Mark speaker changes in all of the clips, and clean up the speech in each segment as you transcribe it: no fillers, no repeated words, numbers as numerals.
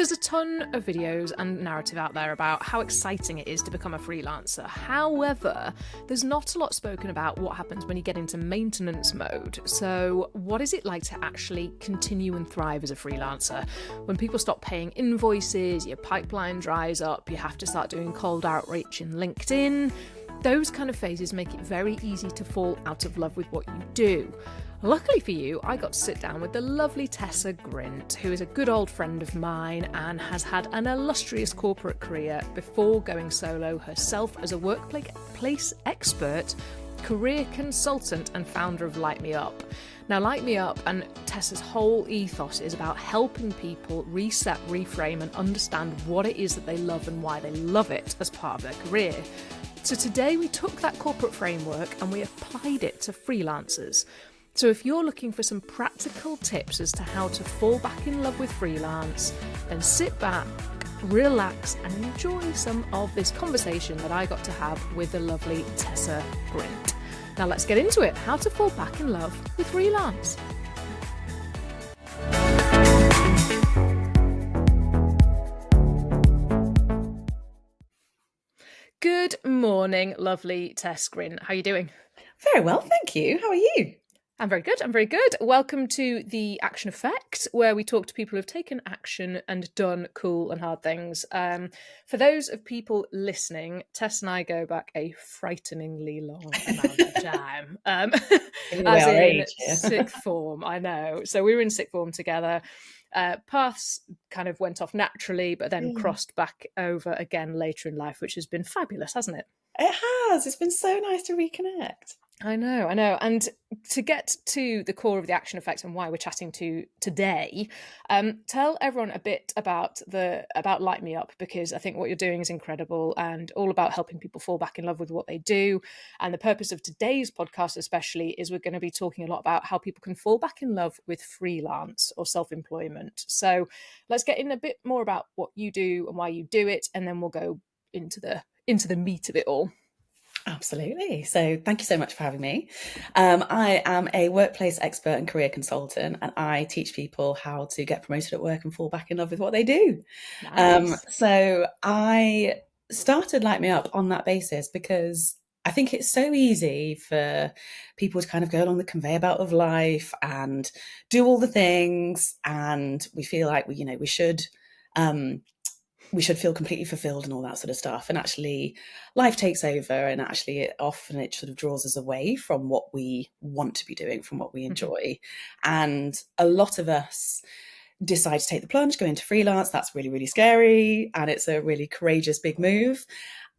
Speaker 1: There's a ton of videos and narrative out there about how exciting it is to become a freelancer. However, there's not a lot spoken about what happens when you get into maintenance mode. So what is it like to actually continue and thrive as a freelancer? When people stop paying invoices, your pipeline dries up, you have to start doing cold outreach in LinkedIn. Those kind of phases make it very easy to fall out of love with what you do. Luckily for you, I got to sit down with the lovely Tessa Grint, who is a good old friend of mine and has had an illustrious corporate career before going solo herself as a workplace expert, career consultant and founder of Light Me Up. Now, Light Me Up and Tessa's whole ethos is about helping people reset, reframe and understand what it is that they love and why they love it as part of their career. So today we took that corporate framework and we applied it to freelancers. So if you're looking for some practical tips as to how to fall back in love with freelance, then sit back, relax and enjoy some of this conversation that I got to have with the lovely Tessa Grint. Now let's get into it, how to fall back in love with freelance. Good morning, lovely Tess Grint. How are you doing?
Speaker 2: Very well, thank you. How are you?
Speaker 1: I'm very good. Welcome to the Action Effect, where we talk to people who've taken action and done cool and hard things. For those of people listening, Tess and I go back a frighteningly long amount of time. As in sixth form, I know. So we were in sixth form together. Paths kind of went off naturally, but then crossed back over again later in life, which has been fabulous, hasn't it?
Speaker 2: It has. It's been so nice to reconnect.
Speaker 1: I know. And to get to the core of the Action Effect and why we're chatting to today, tell everyone a bit about Light Me Up, because I think what you're doing is incredible and all about helping people fall back in love with what they do. And the purpose of today's podcast especially is we're going to be talking a lot about how people can fall back in love with freelance or self-employment. So let's get in a bit more about what you do and why you do it, and then we'll go into the meat of it all.
Speaker 2: Absolutely. So thank you so much for having me. I am a workplace expert and career consultant, and I teach people how to get promoted at work and fall back in love with what they do.
Speaker 1: Nice.
Speaker 2: So I started Light Me Up on that basis because I think it's so easy for people to kind of go along the conveyor belt of life and do all the things, and we feel like we should feel completely fulfilled and all that sort of stuff. And actually life takes over, and actually it sort of draws us away from what we want to be doing, from what we enjoy. And a lot of us decide to take the plunge, go into freelance. That's really, really scary. And it's a really courageous, big move.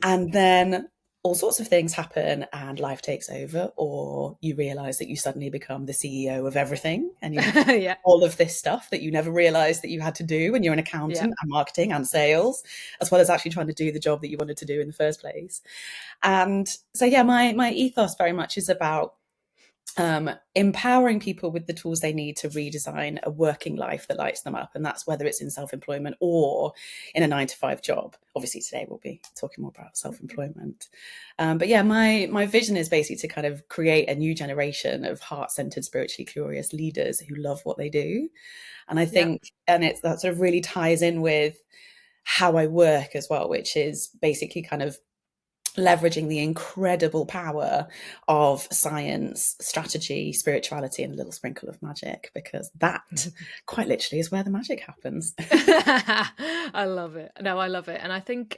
Speaker 2: And then all sorts of things happen and life takes over, or you realize that you suddenly become the CEO of everything and you have all of this stuff that you never realized that you had to do when you're an accountant and marketing and sales, as well as actually trying to do the job that you wanted to do in the first place. And so, my ethos very much is about empowering people with the tools they need to redesign a working life that lights them up. And that's whether it's in self-employment or in a 9-to-5 job. Obviously today we'll be talking more about self-employment. But my vision is basically to kind of create a new generation of heart-centered, spiritually curious leaders who love what they do. And I think, and that sort of really ties in with how I work as well, which is basically kind of leveraging the incredible power of science, strategy, spirituality, and a little sprinkle of magic, because that quite literally is where the magic happens.
Speaker 1: I love it. No, I love it. And I think,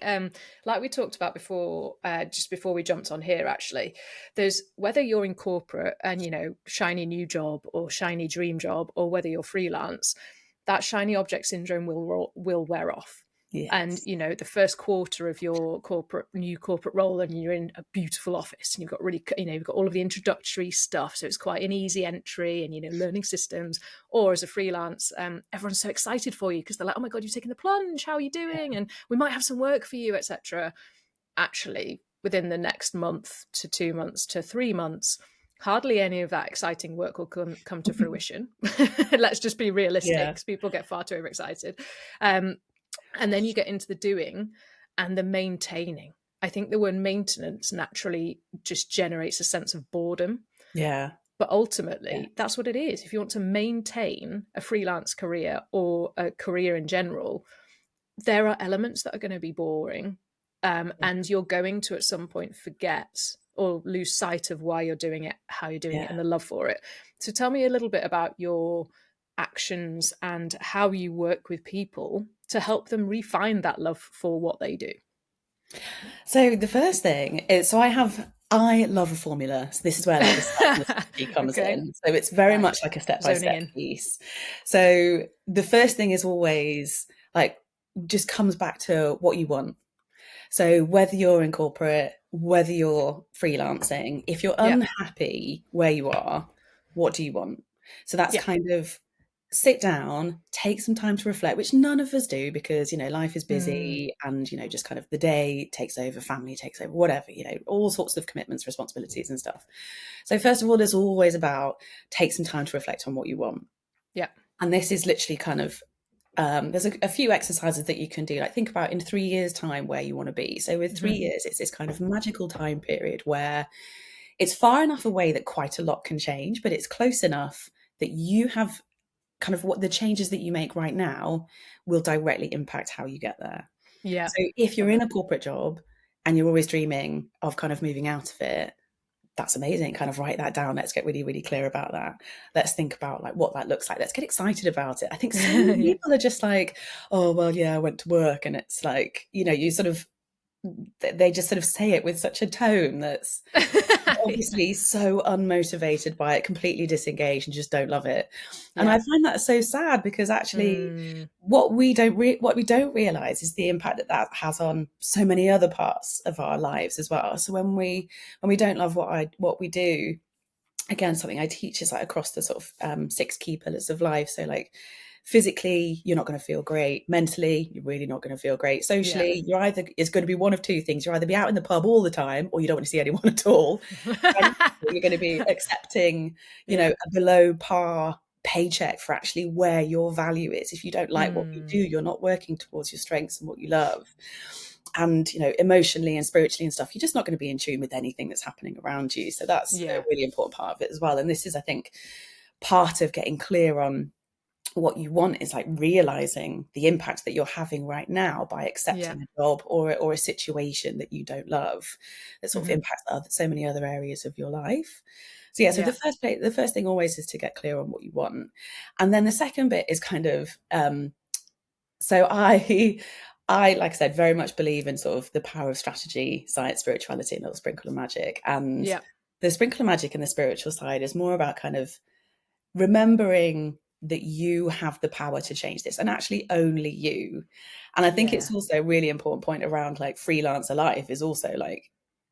Speaker 1: like we talked about before, just before we jumped on here, actually, there's whether you're in corporate and, shiny new job or shiny dream job, or whether you're freelance, that shiny object syndrome will wear off. Yes. And, the first quarter of your new corporate role, and you're in a beautiful office and you've got you've got all of the introductory stuff. So it's quite an easy entry and, learning systems. Or as a freelance, everyone's so excited for you because they're like, oh my God, you've taken the plunge. How are you doing? And we might have some work for you, etc. Actually, within the next month to 2 months to 3 months, hardly any of that exciting work will come to fruition. Let's just be realistic, because people get far too overexcited. And then you get into the doing and the maintaining. I think the word maintenance naturally just generates a sense of boredom.
Speaker 2: Yeah.
Speaker 1: But ultimately, that's what it is. If you want to maintain a freelance career or a career in general, there are elements that are going to be boring,
Speaker 2: Yeah.
Speaker 1: and you're going to at some point forget or lose sight of why you're doing it, how you're doing
Speaker 2: Yeah.
Speaker 1: it, and the love for it. So tell me a little bit about your actions and how you work with people to help them refine that love for what they do.
Speaker 2: So the first thing is, I love a formula. So this is where like the simplicity comes
Speaker 1: Okay,
Speaker 2: in. So it's very
Speaker 1: right.
Speaker 2: much like a
Speaker 1: Zoning
Speaker 2: step-by-step
Speaker 1: in.
Speaker 2: piece. So the first thing is always like, just comes back to what you want. So whether you're in corporate, whether you're freelancing, if you're
Speaker 1: Yeah.
Speaker 2: unhappy where you are, what do you want? So that's
Speaker 1: Yeah.
Speaker 2: kind of sit down, take some time to reflect, which none of us do because, life is
Speaker 1: Mm,
Speaker 2: busy and, just kind of the day takes over, family takes over, whatever, all sorts of commitments, responsibilities and stuff. So first of all, it's always about take some time to reflect on what you want.
Speaker 1: yeah.
Speaker 2: And this is literally kind of there's a few exercises that you can do, like think about in 3 years time where you want to be. So with 3 years, it's this kind of magical time period where it's far enough away that quite a lot can change, but it's close enough that you have kind of what the changes that you make right now will directly impact how you get there.
Speaker 1: Yeah.
Speaker 2: So if you're
Speaker 1: Love
Speaker 2: in
Speaker 1: it.
Speaker 2: a corporate job and you're always dreaming of kind of moving out of it, that's amazing. Kind of write that down. Let's get really, really clear about that. Let's think about like what that looks like. Let's get excited about it. I think so many
Speaker 1: Yeah.
Speaker 2: people are just like, oh, well, yeah, I went to work. And it's like, you sort of, they just sort of say it with such a tone that's obviously so unmotivated by it, completely disengaged and just don't love it. And
Speaker 1: Yeah.
Speaker 2: I find that so sad because actually
Speaker 1: Mm,
Speaker 2: what we don't realize is the impact that that has on so many other parts of our lives as well. So when we don't love what we do, again, something I teach is like across the sort of 6 key pillars of life. So like physically, you're not going to feel great. Mentally, you're really not going to feel great.
Speaker 1: yeah.
Speaker 2: Socially, it's going to be one of two things. You're either be out in the pub all the time or you don't want to see anyone at all. And you're going to be accepting,
Speaker 1: Yeah.
Speaker 2: a below par paycheck for actually where your value is. If you don't like what you do,
Speaker 1: Mm,
Speaker 2: you're not working towards your strengths and what you love. And emotionally and spiritually and stuff, you're just not going to be in tune with anything that's happening around you. So that's a
Speaker 1: yeah.
Speaker 2: really important part of it as well. And this is, I think, part of getting clear on what you want is like realizing the impact that you're having right now by
Speaker 1: Yeah.
Speaker 2: accepting a job or a situation that you don't love that sort of
Speaker 1: Hmm.
Speaker 2: impacts so many other areas of your life. So yeah, so
Speaker 1: Yeah.
Speaker 2: the first thing always is to get clear on what you want, and then the second bit is kind of so I, like I said, very much believe in sort of the power of strategy, science, spirituality, and a little sprinkle of magic. And
Speaker 1: Yeah.
Speaker 2: the sprinkle of magic and the spiritual side is more about kind of remembering that you have the power to change this, and actually only you. And I think
Speaker 1: Yeah.
Speaker 2: it's also a really important point around like freelancer life is also like,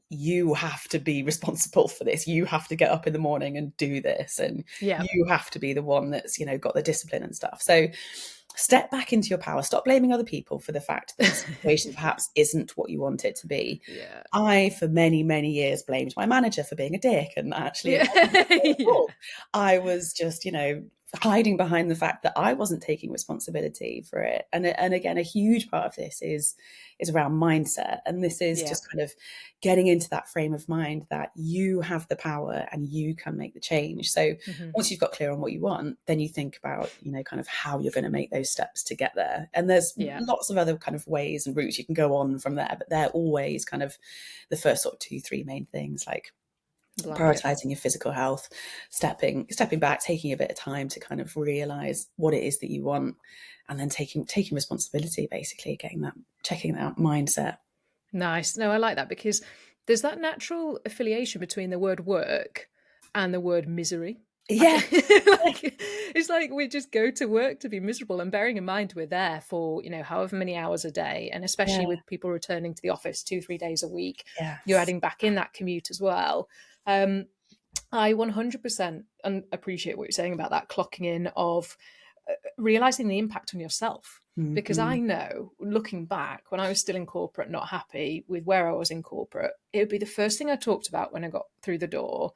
Speaker 2: you have to be responsible for this. You have to get up in the morning and do this. And
Speaker 1: Yeah.
Speaker 2: you have to be the one that's, got the discipline and stuff. So step back into your power. Stop blaming other people for the fact that the situation perhaps isn't what you want it to be.
Speaker 1: Yeah.
Speaker 2: I, for many, many years, blamed my manager for being a dick. And actually, it
Speaker 1: Yeah.
Speaker 2: wasn't at
Speaker 1: Yeah.
Speaker 2: all. I was just, hiding behind the fact that I wasn't taking responsibility for it. And again, a huge part of this is around mindset. And this is
Speaker 1: Yeah.
Speaker 2: just kind of getting into that frame of mind that you have the power and you can make the change. So
Speaker 1: Hmm.
Speaker 2: once you've got clear on what you want, then you think about, kind of how you're going to make those steps to get there. And there's
Speaker 1: Yeah.
Speaker 2: lots of other kind of ways and routes you can go on from there, but they're always kind of the first sort of 2, 3 main things, like
Speaker 1: Like it.
Speaker 2: prioritizing your physical health, stepping back, taking a bit of time to kind of realize what it is that you want, and then taking responsibility, basically checking that mindset.
Speaker 1: Nice. No, I like that because there's that natural affiliation between the word work and the word misery.
Speaker 2: Yeah.
Speaker 1: Like, it's like we just go to work to be miserable, and bearing in mind we're there for however many hours a day, and especially
Speaker 2: Yeah.
Speaker 1: with people returning to the office 2-3 days a week, you're
Speaker 2: Yes.
Speaker 1: adding back in that commute as well. I 100% appreciate what you're saying about that clocking in of realizing the impact on yourself. Because
Speaker 2: Mm-hmm.
Speaker 1: I know, looking back, when I was still in corporate, not happy with where I was in corporate, it would be the first thing I talked about when I got through the door.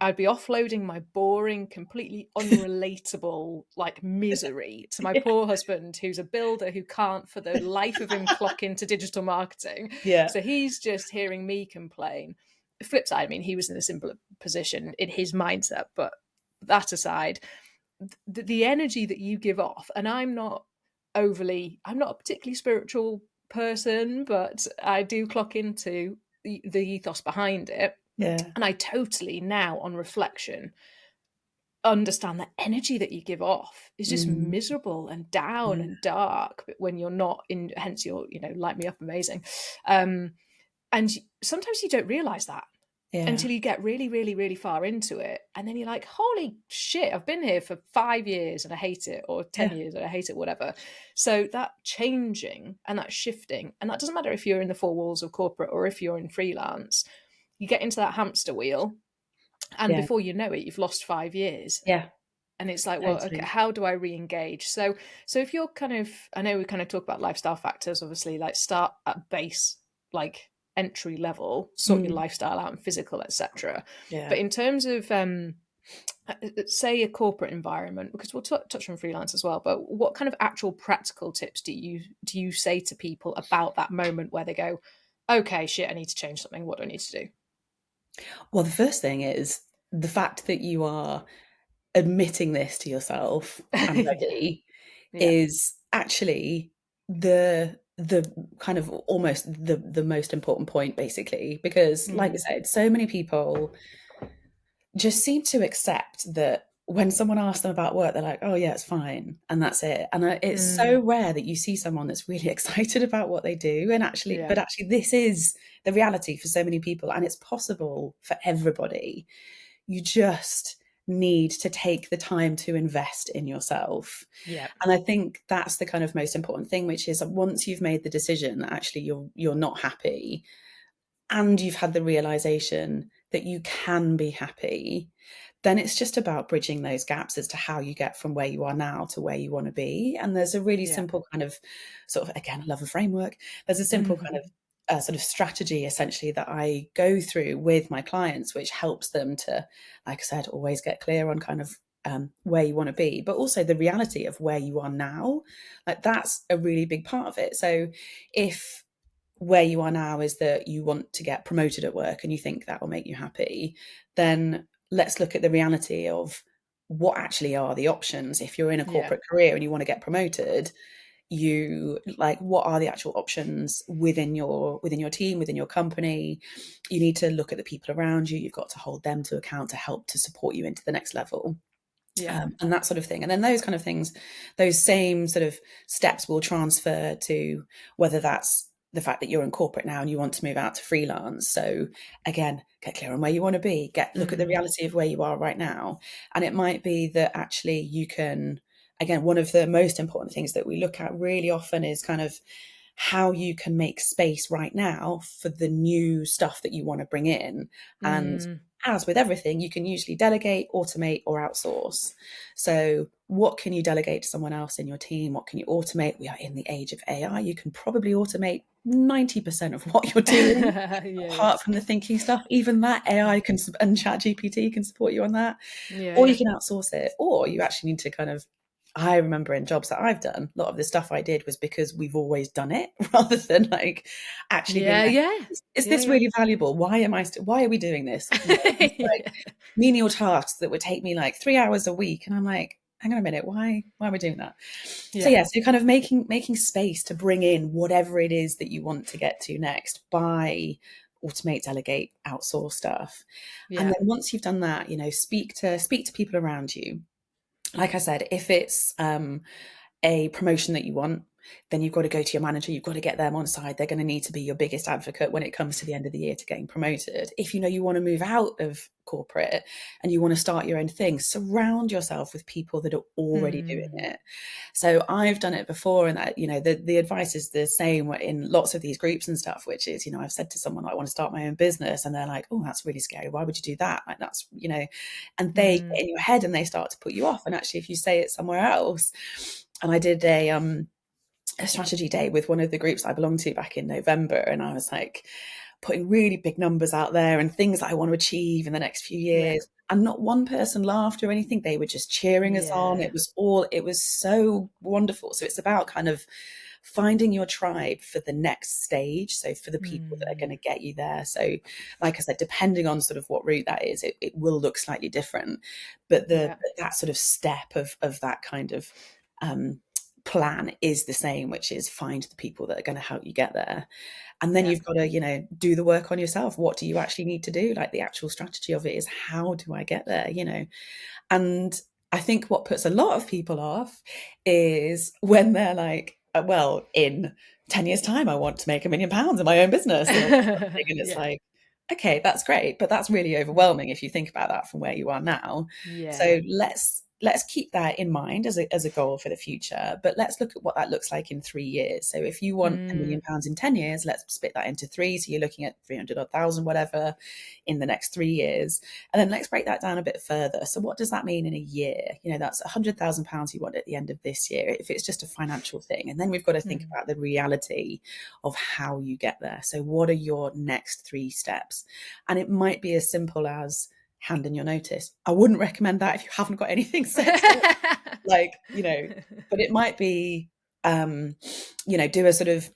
Speaker 1: I'd be offloading my boring, completely unrelatable like misery to my
Speaker 2: Yeah.
Speaker 1: poor husband, who's a builder who can't for the life of him clock into digital marketing.
Speaker 2: Yeah.
Speaker 1: So he's just hearing me complain. The flip side, I mean, he was in a simpler position in his mindset, but that aside, the energy that you give off, and I'm not I'm not a particularly spiritual person, but I do clock into the ethos behind it.
Speaker 2: Yeah.
Speaker 1: And I totally now, on reflection, understand the energy that you give off is just
Speaker 2: Mm.
Speaker 1: miserable and down
Speaker 2: Yeah.
Speaker 1: and dark when you're not in, hence your, light me up amazing. And sometimes you don't realize that
Speaker 2: Yeah.
Speaker 1: until you get really, really, really far into it. And then you're like, holy shit, I've been here for 5 years and I hate it, or 10
Speaker 2: Yeah.
Speaker 1: years and I hate it, whatever. So that changing and that shifting, and that doesn't matter if you're in the four walls of corporate or if you're in freelance, you get into that hamster wheel. And
Speaker 2: Yeah.
Speaker 1: before you know it, you've lost 5 years.
Speaker 2: Yeah.
Speaker 1: And it's like, well, okay,
Speaker 2: Totally.
Speaker 1: how do I re-engage? So if you're kind of, I know we kind of talk about lifestyle factors, obviously, like start at base, like entry level, sort your
Speaker 2: Mm.
Speaker 1: lifestyle out and physical, etc.
Speaker 2: Yeah.
Speaker 1: But in terms of say a corporate environment, because we'll touch on freelance as well, but what kind of actual practical tips do you say to people about that moment where they go, okay, shit, I need to change something, what do I need to do?
Speaker 2: Well, the first thing is the fact that you are admitting this to yourself, I'm
Speaker 1: Yeah,
Speaker 2: ready,
Speaker 1: yeah.
Speaker 2: is actually the kind of almost the most important point, basically, because like I
Speaker 1: Mm,
Speaker 2: said, so many people just seem to accept that when someone asks them about work, they're like, oh yeah, it's fine, and that's it. And it's so
Speaker 1: mm,
Speaker 2: rare that you see someone that's really excited about what they do, and actually,
Speaker 1: yeah,
Speaker 2: but actually this is the reality for so many people, and it's possible for everybody. You just need to take the time to invest in yourself.
Speaker 1: yeah,
Speaker 2: And I think that's the kind of most important thing, which is once you've made the decision that actually you're not happy, and you've had the realization that you can be happy, then it's just about bridging those gaps as to how you get from where you are now to where you want to be. And there's a really
Speaker 1: yeah.
Speaker 2: simple kind of sort of, again, I love a framework. There's a simple kind of sort of strategy essentially that I go through with my clients, which helps them to, like I said, always get clear on kind of where you want to be, but also the reality of where you are now. Like that's a really big part of it. So if where you are now is that you want to get promoted at work and you think that will make you happy, then let's look at the reality of what actually are the options. If you're in a
Speaker 1: Yeah,
Speaker 2: corporate career and you want to get promoted, you like, what are the actual options within your team, within your company? You need to look at the people around you. You've got to hold them to account to help to support you into the next level.
Speaker 1: yeah,
Speaker 2: And that sort of thing. And then those kind of things, those same sort of steps will transfer to whether that's the fact that you're in corporate now and you want to move out to freelance. So again, get clear on where you want to be, look at the
Speaker 1: mm,
Speaker 2: reality of where you are right now. And it might be that actually you can, again, one of the most important things that we look at really often is kind of how you can make space right now for the new stuff that you want to bring in. And
Speaker 1: mm,
Speaker 2: as with everything, you can usually delegate, automate, or outsource. So, what can you delegate to someone else in your team? What can you automate? We are in the age of AI. You can probably automate 90% of what you're doing,
Speaker 1: yeah, yeah,
Speaker 2: apart from the thinking stuff. Even that AI can, and ChatGPT can support you on that.
Speaker 1: yeah,
Speaker 2: Or you
Speaker 1: yeah,
Speaker 2: can outsource it, or you actually need to kind of, I remember in jobs that I've done, a lot of the stuff I did was because we've always done it rather than like actually being
Speaker 1: yeah,
Speaker 2: like,
Speaker 1: yeah,
Speaker 2: is
Speaker 1: yeah,
Speaker 2: this
Speaker 1: yeah.
Speaker 2: really valuable? Why are we doing this? You know, these like
Speaker 1: Yeah,
Speaker 2: menial tasks that would take me like 3 hours a week. And I'm like, hang on a minute, why are we doing that? So
Speaker 1: yeah,
Speaker 2: yeah, so kind of making space to bring in whatever it is that you want to get to next by automate, delegate, outsource stuff. And
Speaker 1: yeah,
Speaker 2: then once you've done that, speak to people around you. Like I said, if it's a promotion that you want, then you've got to go to your manager. You've got to get them on side. They're going to need to be your biggest advocate when it comes to the end of the year to getting promoted. If you know you want to move out of corporate and you want to start your own thing, surround yourself with people that are already doing
Speaker 1: mm,
Speaker 2: it. So I've done it before, and that, the advice is the same in lots of these groups and stuff, which is, I've said to someone, I want to start my own business, and they're like, oh, that's really scary. Why would you do that? Like that's, and they
Speaker 1: mm,
Speaker 2: get in your head and they start to put you off. And actually, if you say it somewhere else, and I did a strategy day with one of the groups I belong to back in November, and I was like putting really big numbers out there and things that I want to achieve in the next few
Speaker 1: yeah,
Speaker 2: years. And not one person laughed or anything. They were just cheering us on.
Speaker 1: yeah,
Speaker 2: It was so wonderful. So it's about kind of finding your tribe for the next stage. So for the people that are going to
Speaker 1: mm,
Speaker 2: get you there. So like I said, depending on sort of what route that is, it will look slightly different. But
Speaker 1: yeah,
Speaker 2: that sort of step of that kind of plan is the same, which is find the people that are going to help you get there. And then you've got to, do the work on yourself. What do you actually need to do? Like, the actual strategy of it is, how do I get there? And I think what puts a lot of people off is when they're like, well, in 10 years time, I want to make £1 million in my own business. And it's
Speaker 1: Yeah.
Speaker 2: like, okay, that's great, but that's really overwhelming if you think about that from where you are now.
Speaker 1: Yeah.
Speaker 2: So let's keep that in mind as a goal for the future, but let's look at what that looks like in 3 years. So if you want £1 million in 10 years, let's split that into three. So you're looking at 300 or 1,000, whatever, in the next 3 years. And then let's break that down a bit further. So what does that mean in a year? That's £100,000 you want at the end of this year, if it's just a financial thing. And then we've got to think about the reality of how you get there. So what are your next 3 steps? And it might be as simple as hand in your notice. I wouldn't recommend that if you haven't got anything set up. But it might be, do a sort of,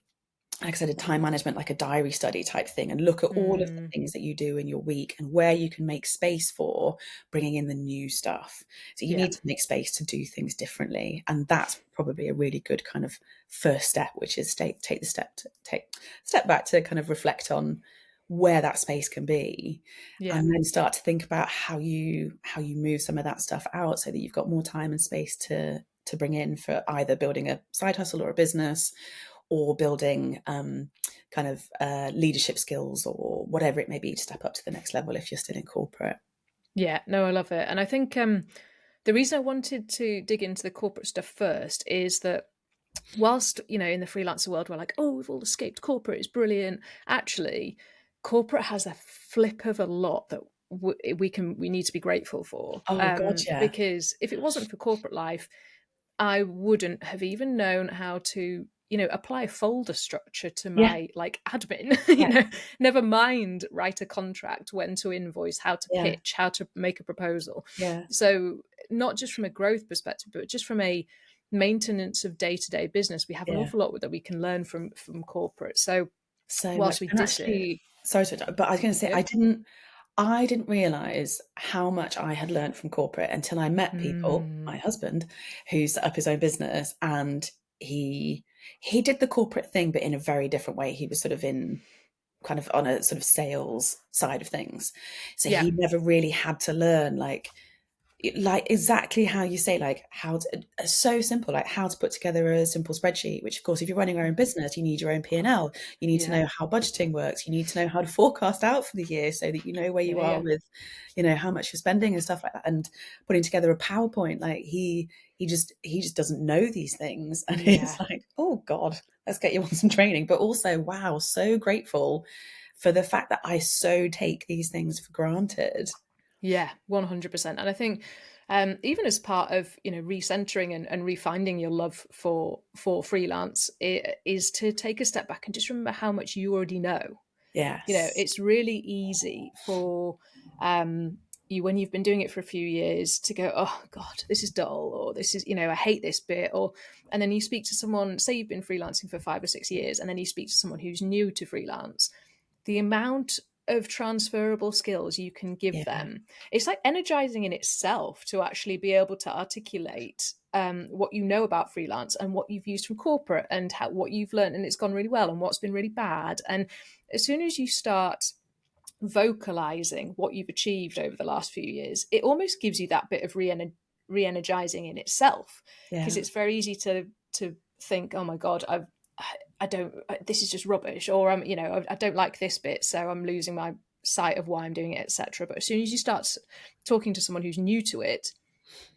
Speaker 2: like I said, a time management, like a diary study type thing, and look at all of the things that you do in your week and where you can make space for bringing in the new stuff. So you need to make space to do things differently. And that's probably a really good kind of first step, which is take step back to kind of reflect on where that space can be, and then start to think about how you move some of that stuff out so that you've got more time and space to bring in for either building a side hustle or a business, or building leadership skills, or whatever it may be, to step up to the next level if you're still in corporate.
Speaker 1: Yeah, no, I love it. And I think the reason I wanted to dig into the corporate stuff first is that whilst, in the freelancer world, we're like, oh, we've all escaped corporate, it's brilliant. Actually, corporate has a flip of a lot that we need to be grateful for.
Speaker 2: Oh God, yeah.
Speaker 1: Because if it wasn't for corporate life, I wouldn't have even known how to, apply a folder structure to my admin, never mind write a contract, when to invoice, how to pitch, how to make a proposal. So not just from a growth perspective, but just from a maintenance of day-to-day business, we have an awful lot that we can learn from corporate. So whilst
Speaker 2: much.
Speaker 1: we
Speaker 2: And
Speaker 1: did
Speaker 2: actually, sorry to interrupt, but I was going to say, I didn't realize how much I had learned from corporate until I met people, my husband, who set up his own business, and he did the corporate thing, but in a very different way. He was sort of kind of on a sort of sales side of things. So he never really had to learn like exactly how you say, like how to, so simple, like how to put together a simple spreadsheet, which of course, if you're running your own business, you need your own P&L. You need to know how budgeting works. You need to know how to forecast out for the year so that you know where you are with, how much you're spending and stuff like that. And putting together a PowerPoint, like he just doesn't know these things. And it's like, oh God, let's get you on some training. But also, wow, so grateful for the fact that I so take these things for granted.
Speaker 1: Yeah, 100%. And I think even as part of, recentering and refinding your love for freelance, it is to take a step back and just remember how much you already know.
Speaker 2: Yes.
Speaker 1: It's really easy for you, when you've been doing it for a few years, to go, oh God, this is dull, or this is, I hate this bit, and then you speak to someone, say you've been freelancing for 5 or 6 years, and then you speak to someone who's new to freelance. The amount of transferable skills you can give them, it's like energizing in itself to actually be able to articulate what you know about freelance and what you've used from corporate, and what you've learned and it's gone really well, and what's been really bad. And as soon as you start vocalizing what you've achieved over the last few years, it almost gives you that bit of re-energizing in itself, because it's very easy to think, oh my God, this is just rubbish, or I don't like this bit, so I'm losing my sight of why I'm doing it, etc. But as soon as you start talking to someone who's new to it,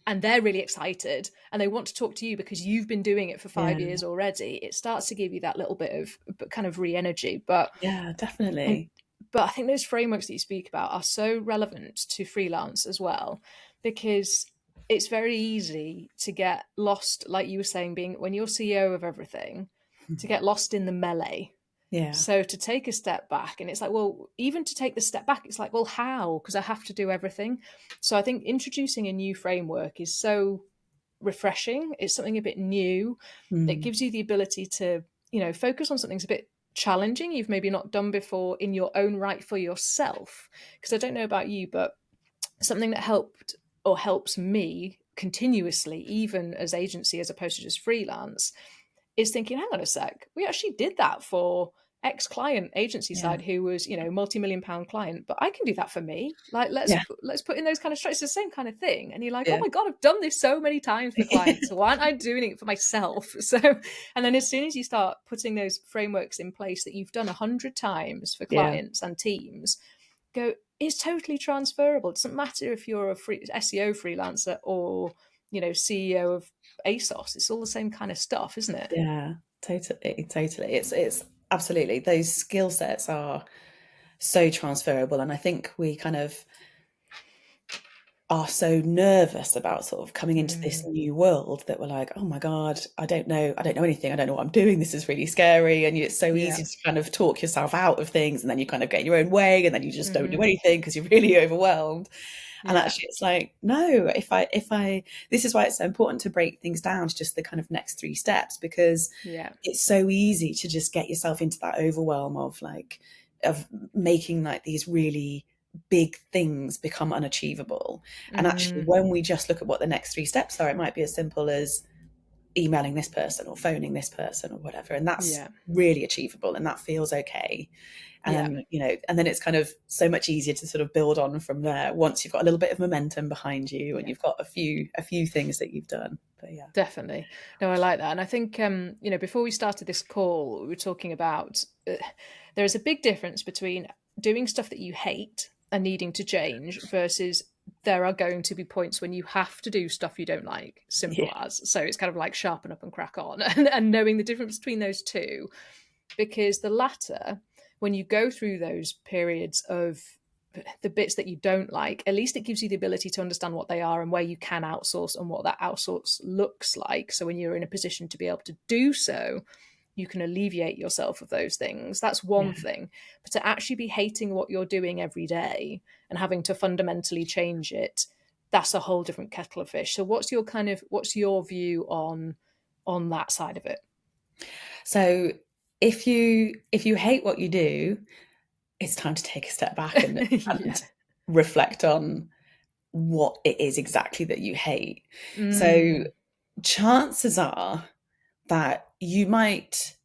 Speaker 1: and they're really excited and they want to talk to you because you've been doing it for 5 years already, it starts to give you that little bit of kind of re-energy. But
Speaker 2: definitely.
Speaker 1: But I think those frameworks that you speak about are so relevant to freelance as well, because it's very easy to get lost, like you were saying, being when you're CEO of everything, to get lost in the melee. So to take a step back, and it's like, well, even to take the step back, it's like, well, how? Because I have to do everything. So I think introducing a new framework is so refreshing. It's something a bit new. It gives you the ability to, focus on something that's a bit challenging you've maybe not done before in your own right for yourself. Because I don't know about you, but something that helped or helps me continuously, even as agency as opposed to just freelance, is thinking, hang on a sec, we actually did that for ex-client agency side who was, multi-million-pound client, but I can do that for me. Like, let's put in those kind of strikes. It's the same kind of thing. And you're like, oh my God, I've done this so many times for clients. So why aren't I doing it for myself? So, and then as soon as you start putting those frameworks in place that you've done 100 times for clients and teams, go, it's totally transferable. It doesn't matter if you're a SEO freelancer or, CEO of ASOS. It's all the same kind of stuff, isn't it?
Speaker 2: Yeah, totally. It's absolutely, those skill sets are so transferable. And I think we kind of are so nervous about sort of coming into this new world that we're like, oh my God, I don't know anything. I don't know what I'm doing. This is really scary. And it's so easy to kind of talk yourself out of things, and then you kind of get in your own way, and then you just don't do anything because you're really overwhelmed. And actually it's like, no, if I this is why it's so important to break things down to just the kind of next 3 steps, because it's so easy to just get yourself into that overwhelm of making like these really big things become unachievable. And actually, when we just look at what the next 3 steps are, it might be as simple as emailing this person or phoning this person or whatever, and that's really achievable, and that feels okay. And and then it's kind of so much easier to sort of build on from there once you've got a little bit of momentum behind you and you've got a few things that you've done. But
Speaker 1: definitely. No, I like that. And I think before we started this call, we were talking about there is a big difference between doing stuff that you hate and needing to change versus there are going to be points when you have to do stuff you don't like, simple as. So it's kind of like sharpen up and crack on, and knowing the difference between those two, because the latter, when you go through those periods of the bits that you don't like, at least it gives you the ability to understand what they are and where you can outsource and what that outsource looks like. So when you're in a position to be able to do so, you can alleviate yourself of those things. That's one thing. But to actually be hating what you're doing every day and having to fundamentally change it, that's a whole different kettle of fish. So what's your view on that side of it?
Speaker 2: So if you hate what you do, it's time to take a step back and reflect on what it is exactly that you hate. So chances are that you might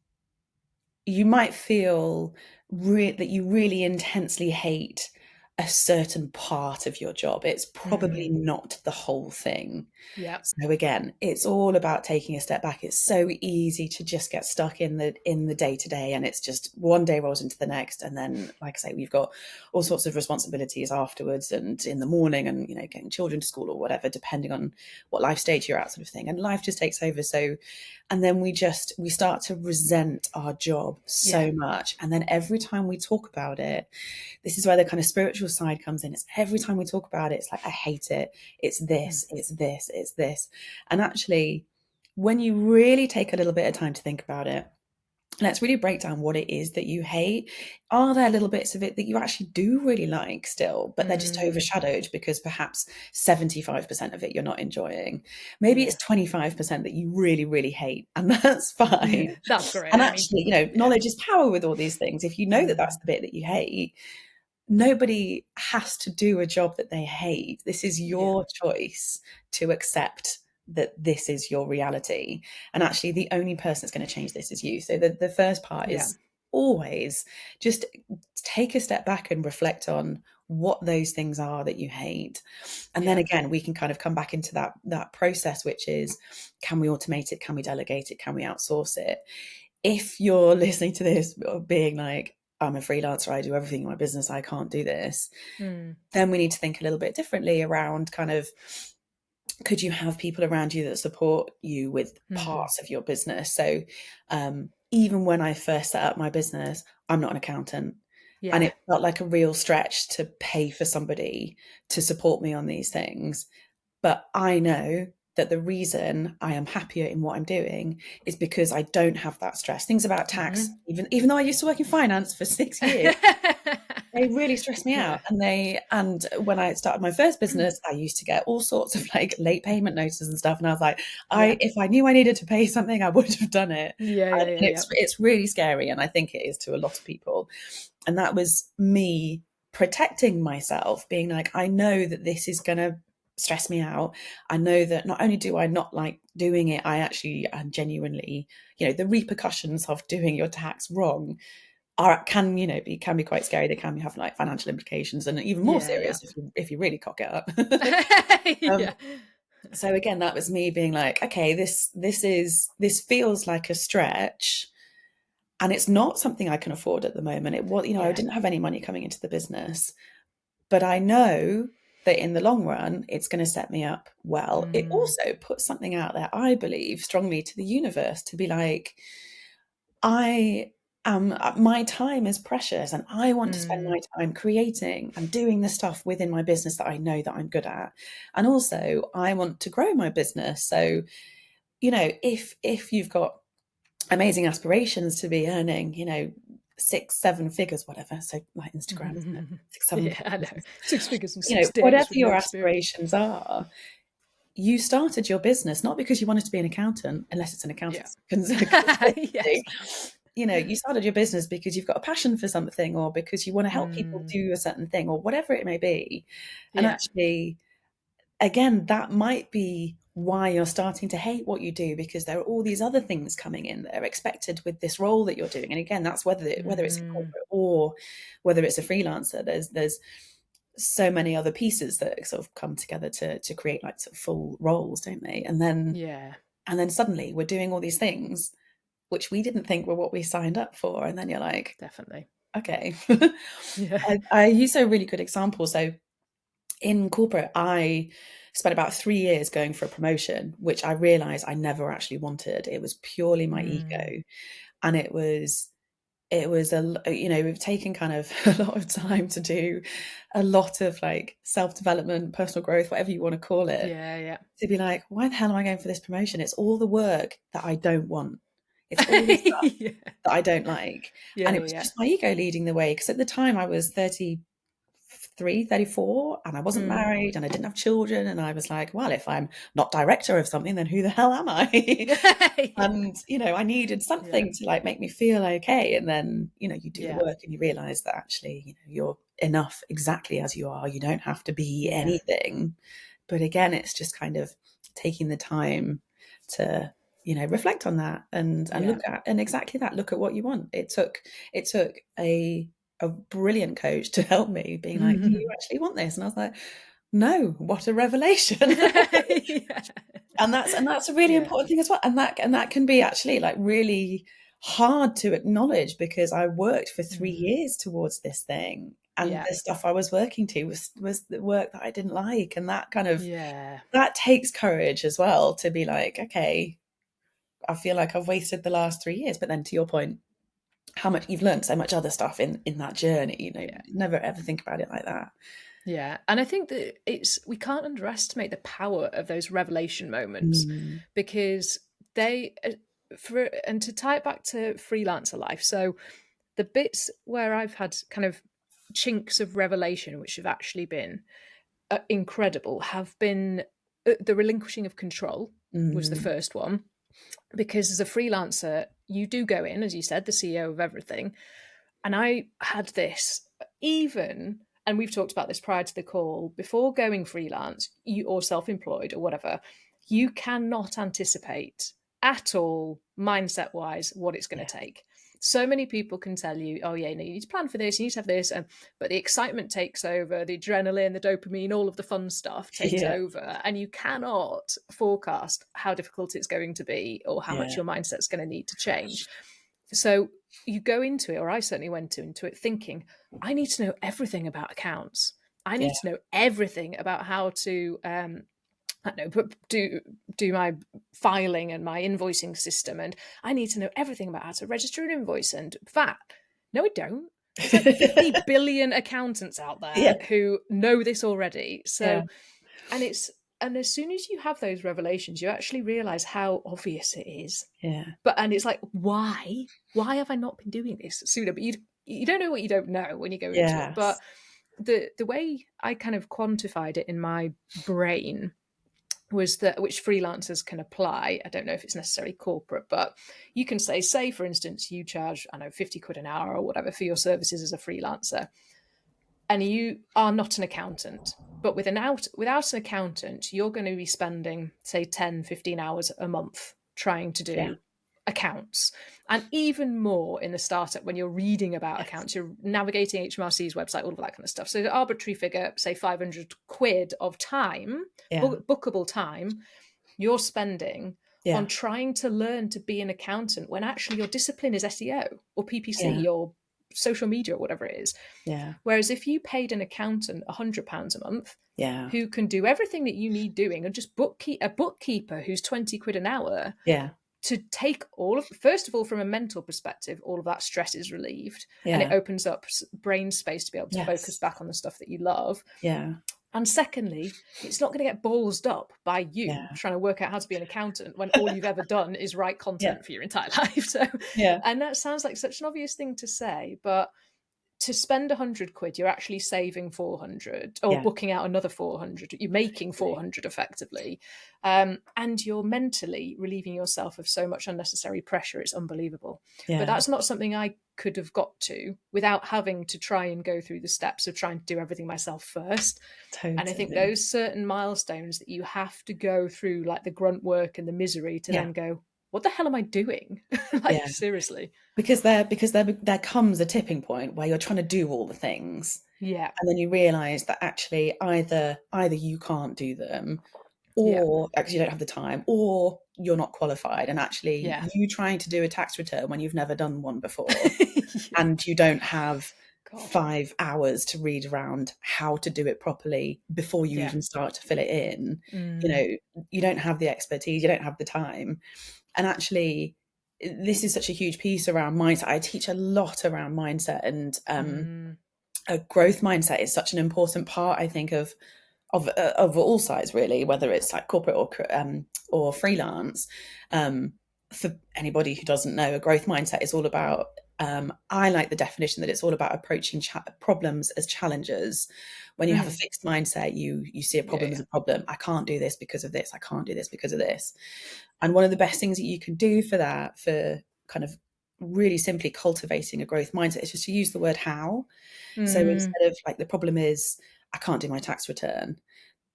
Speaker 2: feel that you really intensely hate a certain part of your job. It's probably not the whole thing. So again, it's all about taking a step back. It's so easy to just get stuck in the day-to-day, and it's just one day rolls into the next, and then, like I say, we've got all sorts of responsibilities afterwards and in the morning, and getting children to school or whatever, depending on what life stage you're at, sort of thing, and life just takes over. So and then we start to resent our job so much, and then every time we talk about it, this is where the kind of spiritual side comes in. It's every time we talk about it, it's like, I hate it. It's this, it's this, it's this. And actually, when you really take a little bit of time to think about it, let's really break down what it is that you hate. Are there little bits of it that you actually do really like still, but they're just overshadowed because perhaps 75% of it you're not enjoying? Maybe it's 25% that you really, really hate, and that's fine.
Speaker 1: That's great.
Speaker 2: And actually, knowledge is power with all these things. If you know that that's the bit that you hate, nobody has to do a job that they hate. This is your choice to accept that this is your reality. And actually, the only person that's going to change this is you. So the first part is always just take a step back and reflect on what those things are that you hate. And then again, we can kind of come back into that process, which is, can we automate it? Can we delegate it? Can we outsource it? If you're listening to this being like, I'm a freelancer, I do everything in my business, I can't do this, then we need to think a little bit differently around kind of, could you have people around you that support you with parts of your business? So even when I first set up my business, I'm not an accountant. And it felt like a real stretch to pay for somebody to support me on these things. But I know that the reason I am happier in what I'm doing is because I don't have that stress. Things about tax, even though I used to work in finance for 6 years, they really stressed me out. And when I started my first business, I used to get all sorts of like late payment notices and stuff. And I was like, if I knew I needed to pay something, I would have done it. It's really scary. And I think it is to a lot of people. And that was me protecting myself, being like, I know that this is going to stress me out. I know that not only do I not like doing it, I actually am genuinely, the repercussions of doing your tax wrong can be quite scary. They can have like financial implications, and even more
Speaker 1: Yeah.
Speaker 2: serious if you really cock it up.
Speaker 1: Yeah.
Speaker 2: So again, that was me being like, okay, this feels like a stretch, and it's not something I can afford at the moment. It was, I
Speaker 1: Yeah.
Speaker 2: didn't have any money coming into the business, but I know that in the long run, it's going to set me up well. It also puts something out there, I believe strongly, to the universe to be like, my time is precious, and I want to spend my time creating and doing the stuff within my business that I know that I'm good at. And also I want to grow my business. So, if you've got amazing aspirations to be earning, 6-7 figures, whatever. So like Instagram, isn't it? 6-7
Speaker 1: Yeah, I know.
Speaker 2: figures.
Speaker 1: 6 figures in 6 days
Speaker 2: Whatever
Speaker 1: with no
Speaker 2: your
Speaker 1: experience.
Speaker 2: aspirations are, you started your business not because you wanted to be an accountant, unless it's an
Speaker 1: Yeah.
Speaker 2: accountancy
Speaker 1: Yes.
Speaker 2: consultancy. You started your business because you've got a passion for something, or because you want to help people do a certain thing, or whatever it may be. And
Speaker 1: Yeah.
Speaker 2: actually, again, that might be why you're starting to hate what you do, because there are all these other things coming in that are expected with this role that you're doing. And again, that's whether it's a corporate or whether it's a freelancer. There's so many other pieces that sort of come together to create like sort of full roles, don't they? And then suddenly we're doing all these things which we didn't think were what we signed up for. And then you're like,
Speaker 1: Definitely.
Speaker 2: okay.
Speaker 1: Yeah.
Speaker 2: I use a really good example. So in corporate, I spent about 3 years going for a promotion, which I realized I never actually wanted. It was purely my ego. And we've taken kind of a lot of time to do a lot of like self-development, personal growth, whatever you want to call it,
Speaker 1: Yeah.
Speaker 2: to be like, why the hell am I going for this promotion? It's all the work that I don't want. It's all the stuff
Speaker 1: Yeah.
Speaker 2: that I don't like. And it was
Speaker 1: Yeah.
Speaker 2: just my ego leading the way, because at the time I was 33, 34, and I wasn't married, and I didn't have children. And I was like, well, if I'm not director of something, then who the hell am I?
Speaker 1: Yeah.
Speaker 2: And, I needed
Speaker 1: Yeah.
Speaker 2: something to like make me feel okay. And then, you do the
Speaker 1: Yeah.
Speaker 2: work and you realize that actually, you're enough exactly as you are. You don't have to be anything. But again, it's just kind of taking the time to, reflect on that and look at, and exactly that, look at what you want. It took a brilliant coach to help me, being like, do you actually want this? And I was like, no, what a revelation.
Speaker 1: Yeah.
Speaker 2: And that's a really
Speaker 1: Yeah.
Speaker 2: important thing as well. And that can be actually like really hard to acknowledge, because I worked for 3 years towards this thing. And
Speaker 1: Yeah.
Speaker 2: the stuff I was working to was the work that I didn't like. And that kind of,
Speaker 1: Yeah.
Speaker 2: that takes courage as well, to be like, okay, I feel like I've wasted the last 3 years. But then to your point, how much you've learned so much other stuff in that journey,
Speaker 1: Yeah.
Speaker 2: never ever think about it like that.
Speaker 1: Yeah. And I think that we can't underestimate the power of those revelation moments, because they, and to tie it back to freelancer life. So the bits where I've had kind of chinks of revelation, which have actually been incredible, have been the relinquishing of control was the first one. Because as a freelancer, you do go in, as you said, the CEO of everything. And I had this even, and we've talked about this prior to the call, before going freelance, or self-employed or whatever, you cannot anticipate at all, mindset wise, what it's going to take. So many people can tell you, oh yeah, you need to plan for this, you need to have this, but the excitement takes over, the adrenaline, the dopamine, all of the fun stuff takes
Speaker 2: Yeah.
Speaker 1: over, and you cannot forecast how difficult it's going to be or how much
Speaker 2: Yeah.
Speaker 1: your mindset's going to need to change. So you go into it, or I certainly went into it thinking, I need to know everything about accounts. I need to know everything about how to I don't know, do my filing and my invoicing system, and I need to know everything about how to register an invoice and VAT. No, I don't. There's like 50 billion accountants out there
Speaker 2: Yeah.
Speaker 1: who know this already.
Speaker 2: Yeah.
Speaker 1: So, and as soon as you have those revelations, you actually realize how obvious it is.
Speaker 2: Yeah.
Speaker 1: And it's like, why have I not been doing this sooner? But you don't know what you don't know when you go into it. But
Speaker 2: Yes.
Speaker 1: the way I kind of quantified it in my brain was that, which freelancers can apply. I don't know if it's necessarily corporate, but you can say, for instance, you charge, I don't know, 50 quid an hour or whatever for your services as a freelancer. and you are not an accountant, but without an accountant, you're going to be spending, say, 10, 15 hours a month trying to
Speaker 2: Yeah.
Speaker 1: do accounts. And even more in the startup, when you're reading about
Speaker 2: Yes.
Speaker 1: accounts, you're navigating HMRC's website, all of that kind of stuff. So the arbitrary figure, say 500 quid of time,
Speaker 2: Yeah.
Speaker 1: bookable time, you're spending
Speaker 2: Yeah.
Speaker 1: on trying to learn to be an accountant when actually your discipline is SEO or PPC
Speaker 2: Yeah.
Speaker 1: or social media or whatever it is.
Speaker 2: Yeah.
Speaker 1: Whereas if you paid an accountant £100 a month,
Speaker 2: Yeah.
Speaker 1: who can do everything that you need doing, and just a bookkeeper who's 20 quid an hour,
Speaker 2: Yeah.
Speaker 1: to take all of, first of all, from a mental perspective, all of that stress is relieved, and it
Speaker 2: Yeah.
Speaker 1: opens up brain space to be able to focus
Speaker 2: Yes.
Speaker 1: back on the stuff that you love.
Speaker 2: Yeah.
Speaker 1: And secondly, it's not going to get ballsed up by you
Speaker 2: Yeah.
Speaker 1: trying to work out how to be an accountant when all you've ever done is write
Speaker 2: Yeah.
Speaker 1: content for your entire life. So,
Speaker 2: Yeah.
Speaker 1: and that sounds like such an obvious thing to say, but to spend 100 quid, you're actually saving 400, or
Speaker 2: Yeah.
Speaker 1: booking out another 400. You're making 400 effectively. And you're mentally relieving yourself of so much unnecessary pressure. It's unbelievable.
Speaker 2: Yeah.
Speaker 1: But that's not something I could have got to without having to try and go through the steps of trying to do everything myself first.
Speaker 2: Totally.
Speaker 1: And I think those certain milestones that you have to go through, like the grunt work and the misery, to then go, what the hell am I doing? Like, seriously.
Speaker 2: Because there comes a tipping point where you're trying to do all the things.
Speaker 1: Yeah.
Speaker 2: And then you realize that actually either you can't do them, or actually you don't have the time, or you're not qualified. And actually you trying to do a tax return when you've never done one before and you don't have 5 hours to read around how to do it properly before you even start to fill it in. You know, you don't have the expertise, you don't have the time. And actually, this is such a huge piece around mindset. I teach a lot around mindset, and a growth mindset is such an important part, I think, of all sides, really, whether it's like corporate or freelance. For anybody who doesn't know, a growth mindset is all about, I like the definition that it's all about approaching problems as challenges. When you have a fixed mindset, you see a problem as a problem. I can't do this because of this. I can't do this because of this. And one of the best things that you can do for that, for kind of really simply cultivating a growth mindset, is just to use the word how. So instead of like, the problem is I can't do my tax return,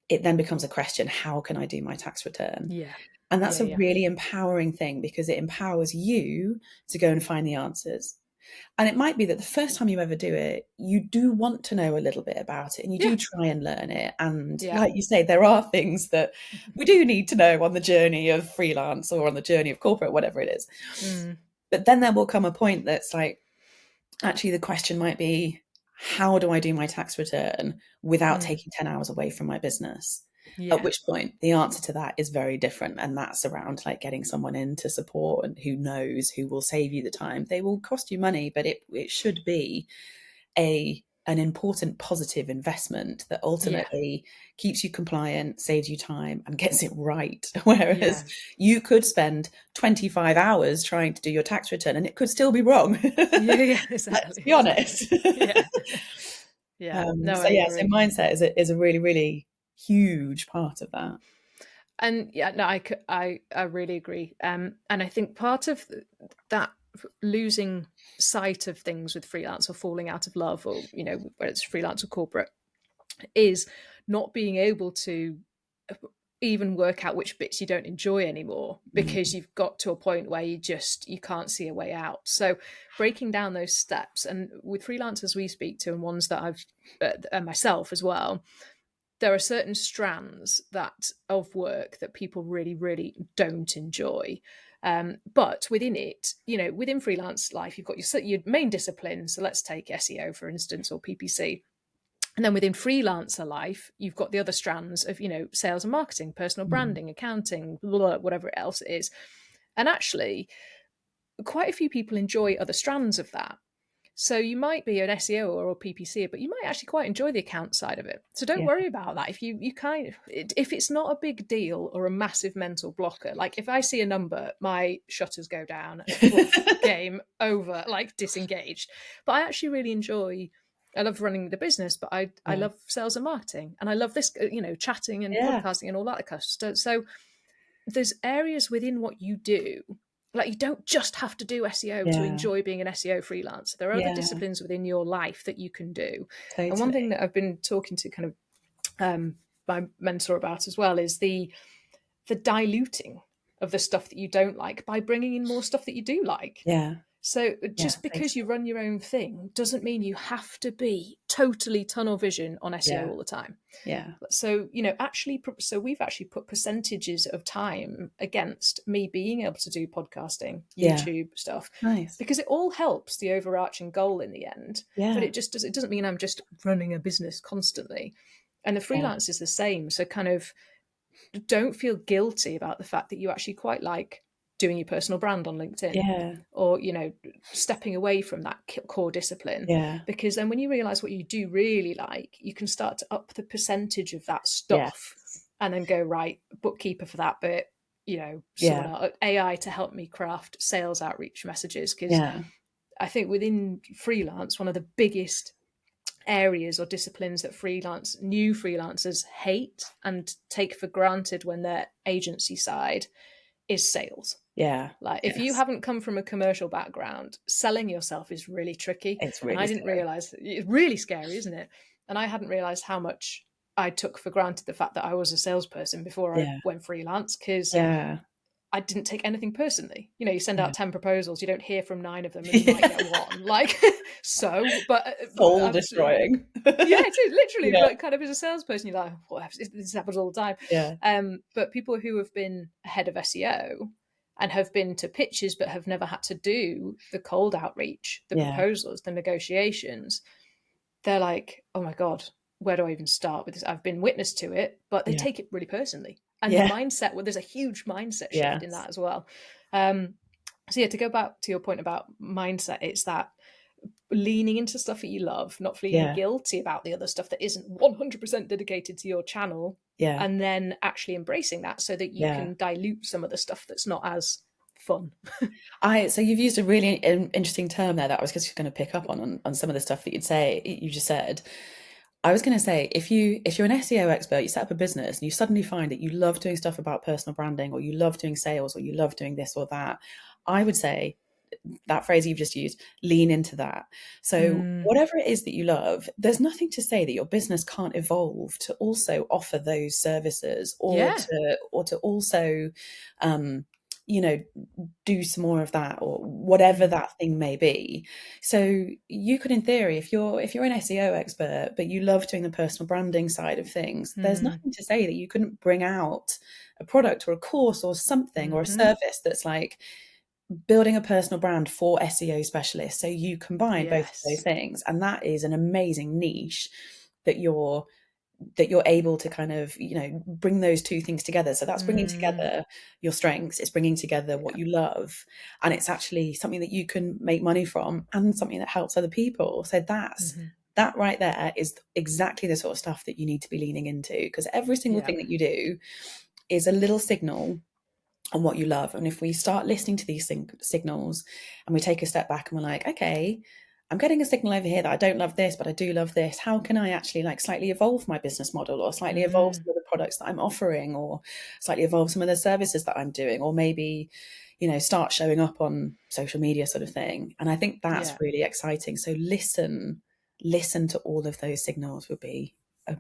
Speaker 2: it then becomes a question, how can I do my tax return?
Speaker 1: Yeah.
Speaker 2: And that's a really empowering thing, because it empowers you to go and find the answers. And it might be that the first time you ever do it, you do want to know a little bit about it, and you do try and learn it. And like you say, there are things that we do need to know on the journey of freelance or on the journey of corporate, whatever it is. But then there will come a point that's like, actually the question might be, how do I do my tax return without taking 10 hours away from my business? At which point the answer to that is very different. And that's around like getting someone in to support, and who knows, who will save you the time. They will cost you money, but it should be an important positive investment that ultimately keeps you compliant, saves you time, and gets it right. Whereas you could spend 25 hours trying to do your tax return and it could still be wrong.
Speaker 1: Exactly.
Speaker 2: Let's be honest.
Speaker 1: So
Speaker 2: mindset is a really, really huge part of that.
Speaker 1: And I really agree. And I think part of that losing sight of things with freelance, or falling out of love, or, you know, whether it's freelance or corporate, is not being able to even work out which bits you don't enjoy anymore, because you've got to a point where you can't see a way out. So breaking down those steps, and with freelancers we speak to, and ones that I've and myself as well, there are certain strands of work that people really, really don't enjoy. But within it, you know, within freelance life, you've got your main discipline. So let's take SEO, for instance, or PPC. And then within freelancer life, you've got the other strands of, you know, sales and marketing, personal branding, accounting, whatever else it is. And actually, quite a few people enjoy other strands of that. So you might be an SEO or a PPC, but you might actually quite enjoy the account side of it. So don't worry about that. If if it's not a big deal or a massive mental blocker, like if I see a number, my shutters go down, game over, like disengaged. But I actually really I love running the business, but I love sales and marketing, and I love this, you know, chatting and podcasting and all that kind of stuff. So there's areas within what you do Like, you don't just have to do SEO to enjoy being an SEO freelancer. There are other disciplines within your life that you can do.
Speaker 2: Totally.
Speaker 1: And one thing that I've been talking to kind of my mentor about as well is the diluting of the stuff that you don't like by bringing in more stuff that you do like.
Speaker 2: Yeah.
Speaker 1: So just because
Speaker 2: totally.
Speaker 1: you run your own thing doesn't mean you have to be totally tunnel vision on SEO all the time.
Speaker 2: Yeah.
Speaker 1: So, you know, so we've actually put percentages of time against me being able to do podcasting, YouTube stuff.
Speaker 2: Nice.
Speaker 1: Because it all helps the overarching goal in the end.
Speaker 2: Yeah.
Speaker 1: But it doesn't mean I'm just running a business constantly. And the freelance is the same. So kind of don't feel guilty about the fact that you actually quite like doing your personal brand on LinkedIn, or, you know, stepping away from that core discipline, because then when you realize what you do really like, you can start to up the percentage of that stuff, and then go, right, bookkeeper for that bit, you know, someone else, AI to help me craft sales outreach messages, because I think within freelance, one of the biggest areas or disciplines that new freelancers hate and take for granted when they're agency side is sales. Like, if you haven't come from a commercial background, selling yourself is really tricky.
Speaker 2: It's really
Speaker 1: and I didn't realize, it's really scary, isn't it? And I hadn't realized how much I took for granted the fact that I was a salesperson before I went freelance, because I didn't take anything personally. You know, you send out 10 proposals, you don't hear from 9 of them, and you might get one. Like, so, but
Speaker 2: soul destroying.
Speaker 1: It is literally. But kind of as a salesperson, you're like, what? This happens all the time. But people who have been ahead of SEO and have been to pitches but have never had to do the cold outreach, the proposals, the negotiations, they're like, oh my God, where do I even start with this? I've been witness to it, but they take it really personally. And the mindset, well, there's a huge mindset shift in that as well. So to go back to your point about mindset, it's that leaning into stuff that you love, not feeling guilty about the other stuff that isn't 100% dedicated to your channel, and then actually embracing that so that you can dilute some of the stuff that's not as fun.
Speaker 2: So you've used a really interesting term there that I was just going to pick up on some of the stuff that you just said. I was going to say, if you're an SEO expert, you set up a business and you suddenly find that you love doing stuff about personal branding, or you love doing sales, or you love doing this or that, I would say that phrase you've just used, lean into that. So whatever it is that you love, there's nothing to say that your business can't evolve to also offer those services, or to also you know, do some more of that, or whatever that thing may be. So you could, in theory, if you're an SEO expert but you love doing the personal branding side of things, there's nothing to say that you couldn't bring out a product or a course or something or a service that's like building a personal brand for SEO specialists. So you combine both of those things, and that is an amazing niche that you're able to kind of, you know, bring those two things together. So that's bringing together your strengths, it's bringing together what you love, and it's actually something that you can make money from and something that helps other people. So that right there is exactly the sort of stuff that you need to be leaning into, because every single thing that you do is a little signal on what you love. And if we start listening to these signals and we take a step back and we're like, okay, I'm getting a signal over here that I don't love this, but I do love this. How can I actually like slightly evolve my business model, or slightly evolve some of the products that I'm offering, or slightly evolve some of the services that I'm doing, or maybe, you know, start showing up on social media sort of thing. And I think that's really exciting. So listen to all of those signals would be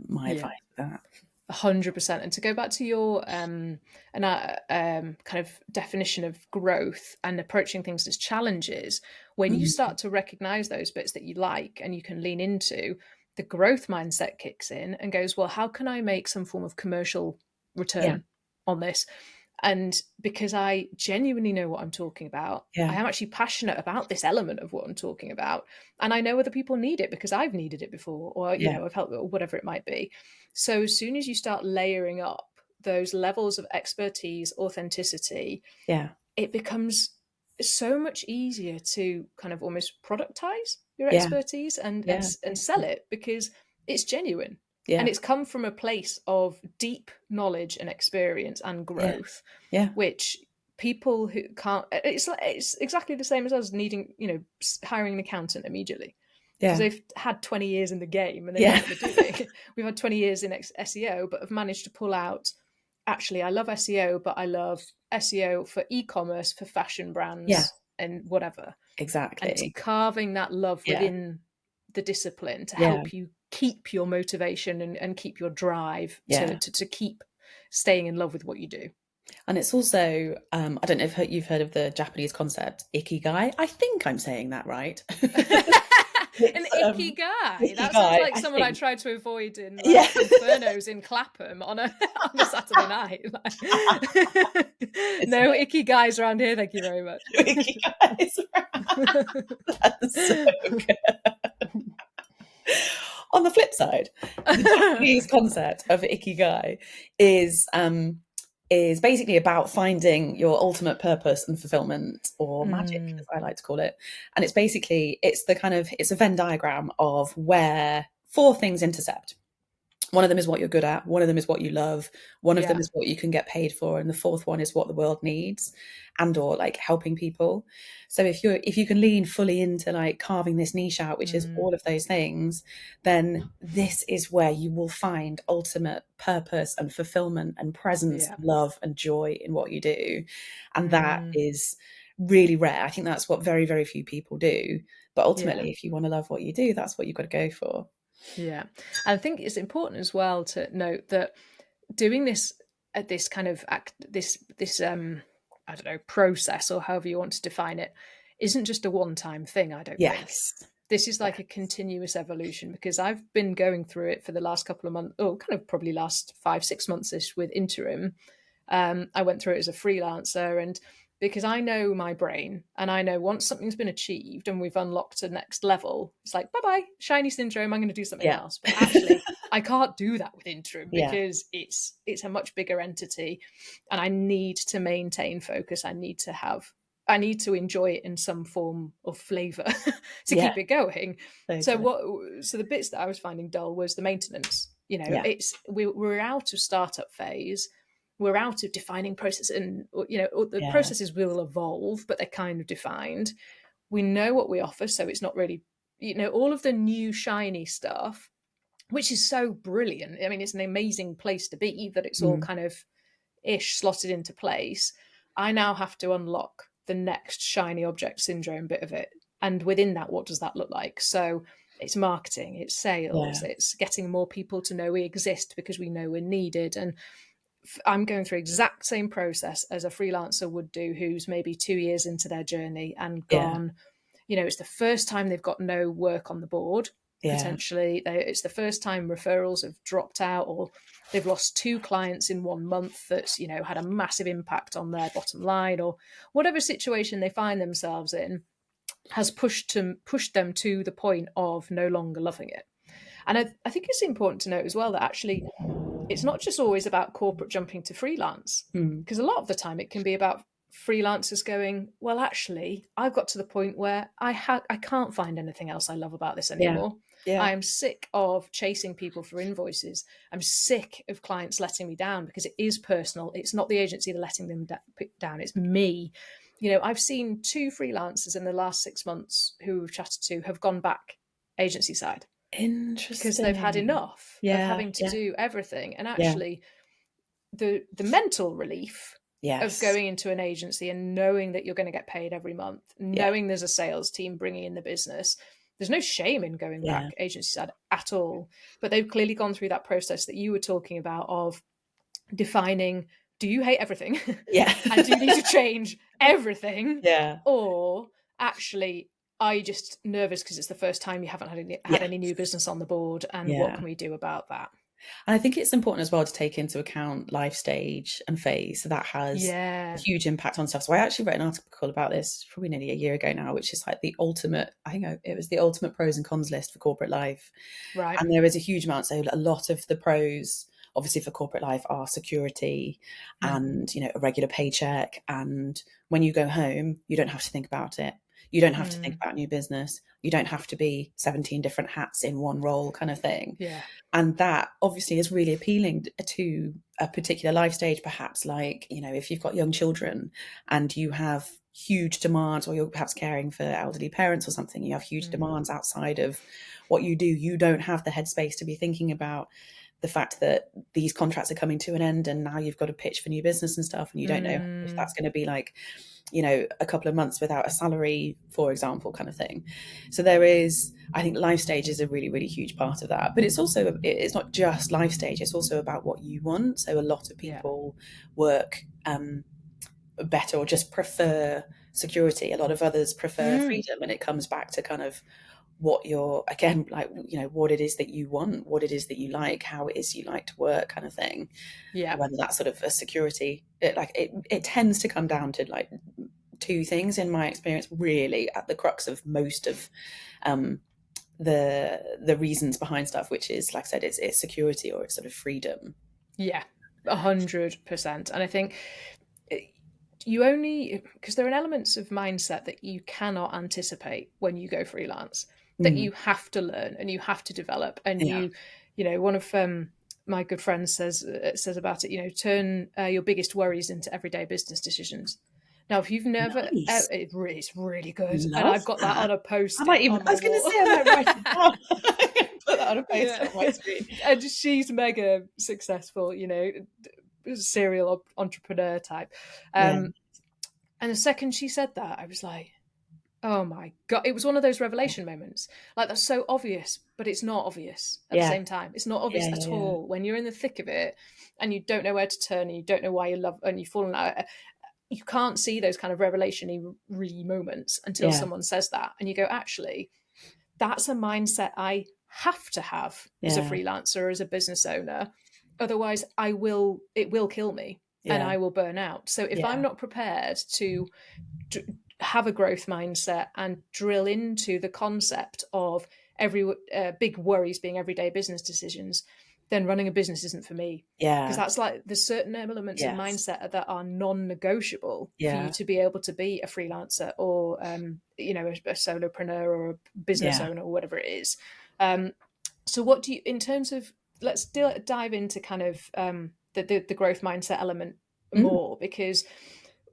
Speaker 2: my advice for that.
Speaker 1: 100%. And to go back to your kind of definition of growth and approaching things as challenges, when you start to recognize those bits that you like and you can lean into, the growth mindset kicks in and goes, well, how can I make some form of commercial return on this? And because I genuinely know what I'm talking about, I am actually passionate about this element of what I'm talking about. And I know other people need it because I've needed it before, or, you know, I've helped, or whatever it might be. So as soon as you start layering up those levels of expertise, authenticity, it becomes so much easier to kind of almost productize your expertise and sell it, because it's genuine. And it's come from a place of deep knowledge and experience and growth, which people who can't, it's exactly the same as us needing, you know, hiring an accountant immediately. Because they've had 20 years in the game and they know what they're doing. We've had 20 years in SEO, but have managed to pull out actually, I love SEO, but I love SEO for e-commerce, for fashion
Speaker 2: Yeah,
Speaker 1: brands and whatever. And it's
Speaker 2: exactly.
Speaker 1: carving that love
Speaker 2: Yeah,
Speaker 1: within the discipline to
Speaker 2: yeah,
Speaker 1: help you keep your motivation and keep your drive
Speaker 2: yeah.
Speaker 1: to keep staying in love with what you do.
Speaker 2: And it's also, I don't know if you've heard of the Japanese concept Ikigai. I think I'm saying that right.
Speaker 1: An
Speaker 2: It's
Speaker 1: Ikigai. That sounds
Speaker 2: Ikigai,
Speaker 1: like
Speaker 2: I
Speaker 1: someone I
Speaker 2: think.
Speaker 1: tried to avoid in
Speaker 2: Yeah.
Speaker 1: like Infernos in Clapham on a on a Saturday night. Like,
Speaker 2: It's
Speaker 1: no Ikigais around here, thank you very much.
Speaker 2: Ikigai. That's so good. On the flip side, the Japanese concept of Ikigai is basically about finding your ultimate purpose and fulfillment, or magic,
Speaker 1: Mm,
Speaker 2: as I like to call it. And it's a Venn diagram of where four things intercept. One of them is what you're good at, one of them is what you love, one of them
Speaker 1: yeah.
Speaker 2: is what you can get paid for, and the fourth one is what the world needs, and or like helping people. So if you can lean fully into like carving this niche out, which is
Speaker 1: Mm,
Speaker 2: all of those things, then this is where you will find ultimate purpose and fulfillment and presence,
Speaker 1: yeah.
Speaker 2: love and joy in what you do. And that
Speaker 1: Mm,
Speaker 2: is really rare. I think that's what very, very few people do. But
Speaker 1: yeah.
Speaker 2: ultimately, if you want to love what you do, that's what you've got to go for.
Speaker 1: Yeah. And I think it's important as well to note that doing this at this kind of this I don't know, process or however you want to define it, isn't just a one-time thing, I don't think.
Speaker 2: Yes.
Speaker 1: This is like a
Speaker 2: Yes.
Speaker 1: continuous evolution, because I've been going through it for the last couple of months, or kind of probably last 5-6 months ish with interim. I went through it as a freelancer, and because I know my brain and I know once something's been achieved and we've unlocked a next level, it's like, bye bye, shiny syndrome, I'm going to do something
Speaker 2: Yeah.
Speaker 1: else. But actually, I can't do that with interim
Speaker 2: Yeah.
Speaker 1: because it's a much bigger entity, and I need to maintain focus. I need to enjoy it in some form of flavor to
Speaker 2: Yeah.
Speaker 1: keep it going.
Speaker 2: Totally.
Speaker 1: So the bits that I was finding dull was the maintenance.
Speaker 2: Yeah.
Speaker 1: We're out of startup phase, we're out of defining process, and the
Speaker 2: Yeah.
Speaker 1: processes will evolve, but they're kind of defined. We know what we offer, so it's not really all of the new shiny stuff, which is so brilliant. I mean, it's an amazing place to be that it's all
Speaker 2: Mm.
Speaker 1: kind of ish slotted into place. I now have to unlock the next shiny object syndrome bit of it, and within that, what does that look like? So it's marketing, it's sales,
Speaker 2: Yeah.
Speaker 1: it's getting more people to know we exist because we know we're needed. And I'm going through exact same process as a freelancer would do, who's maybe 2 years into their journey and
Speaker 2: Yeah.
Speaker 1: gone, it's the first time they've got no work on the board.
Speaker 2: Yeah.
Speaker 1: Potentially it's the first time referrals have dropped out, or they've lost 2 clients in 1 month that's had a massive impact on their bottom line, or whatever situation they find themselves in has pushed them to the point of no longer loving it. And I think it's important to note as well that actually it's not just always about corporate jumping to freelance,
Speaker 2: Mm.
Speaker 1: because a lot of the time it can be about freelancers going, well, actually, I've got to the point where I can't find anything else I love about this
Speaker 2: Yeah.
Speaker 1: anymore.
Speaker 2: Yeah.
Speaker 1: I am sick of chasing people for invoices. I'm sick of clients letting me down, because it is personal. It's not the agency that letting them down. It's me. I've seen 2 freelancers in the last 6 months who we've chatted to have gone back agency side because they've had
Speaker 2: Interesting.
Speaker 1: enough of
Speaker 2: Yeah.
Speaker 1: having to
Speaker 2: Yeah.
Speaker 1: do everything. And
Speaker 2: Yeah.
Speaker 1: actually, the mental relief of
Speaker 2: Yes.
Speaker 1: going into an agency and knowing that you're going to get paid every month,
Speaker 2: Yeah.
Speaker 1: knowing there's a sales team bringing in the business, there's no shame in going
Speaker 2: Yeah.
Speaker 1: back agency side at all. But they've clearly gone through that process that you were talking about of defining, do you hate everything
Speaker 2: Yeah.
Speaker 1: and do you need to change everything,
Speaker 2: Yeah.
Speaker 1: or actually are you just nervous because it's the first time you haven't had
Speaker 2: Yeah.
Speaker 1: any new business on the board, and what
Speaker 2: Yeah.
Speaker 1: can we do about that?
Speaker 2: And I think it's important as well to take into account life stage and phase. So that has a
Speaker 1: Yeah.
Speaker 2: huge impact on stuff. So I actually wrote an article about this probably nearly a year ago now, which is like it was the ultimate pros and cons list for corporate life.
Speaker 1: Right.
Speaker 2: And there is a huge amount. So a lot of the pros, obviously, for corporate life are security
Speaker 1: Mm.
Speaker 2: and, a regular paycheck. And when you go home, you don't have to think about it. You don't have to think about new business. You don't have to be 17 different hats in one role kind of thing.
Speaker 1: Yeah.
Speaker 2: And that obviously is really appealing to a particular life stage, perhaps like, if you've got young children and you have huge demands, or you're perhaps caring for elderly parents or something, you have huge demands outside of what you do. You don't have the headspace to be thinking about the fact that these contracts are coming to an end and now you've got to pitch for new business and stuff, and you don't know if that's going to be like, you know, a couple of months without a salary, for example, kind of thing. So there is, I think life stage is a really, really huge part of that. But it's also, it's not just life stage, it's also about what you want. So a lot of people work better or just prefer security. A lot of others prefer freedom. And it comes back to kind of what you're, again, like, you know, what it is that you want, what it is that you like, how it is you like to work, kind of thing.
Speaker 1: Yeah.
Speaker 2: Whether that's sort of a security, it tends to come down to like two things in my experience, really at the crux of most of the reasons behind stuff, which is, like I said, it's security or it's sort of freedom.
Speaker 1: Yeah, 100%. And I think you only, because there are elements of mindset that you cannot anticipate when you go freelance, that you have to learn and you have to develop. And you know, one of my good friends says about it, you know, turn your biggest worries into everyday business decisions. Now, if you've never,
Speaker 2: Nice.
Speaker 1: It's really good.
Speaker 2: Love
Speaker 1: and I've got that on a post.
Speaker 2: I was going to say, I might write it down. Put that on a post on my screen.
Speaker 1: And she's mega successful, you know, serial entrepreneur type. And the second she said that, I was like, oh my God. It was one of those revelation moments. Like, that's so obvious, but it's not obvious at the same time. It's not obvious at all. When you're in the thick of it and you don't know where to turn and you don't know why you love, and you've fallen out, you can't see those kind of revelation-y moments until someone says that. And you go, actually, that's a mindset I have to have as a freelancer, as a business owner. Otherwise, it will kill me and I will burn out. So if I'm not prepared to have a growth mindset and drill into the concept of every big worries being everyday business decisions, then running a business isn't for me. Because that's like, there's certain elements of mindset that are non-negotiable for you to be able to be a freelancer or, you know, a solopreneur or a business owner or whatever it is. So what do you, in terms of, let's dive into kind of the growth mindset element more, because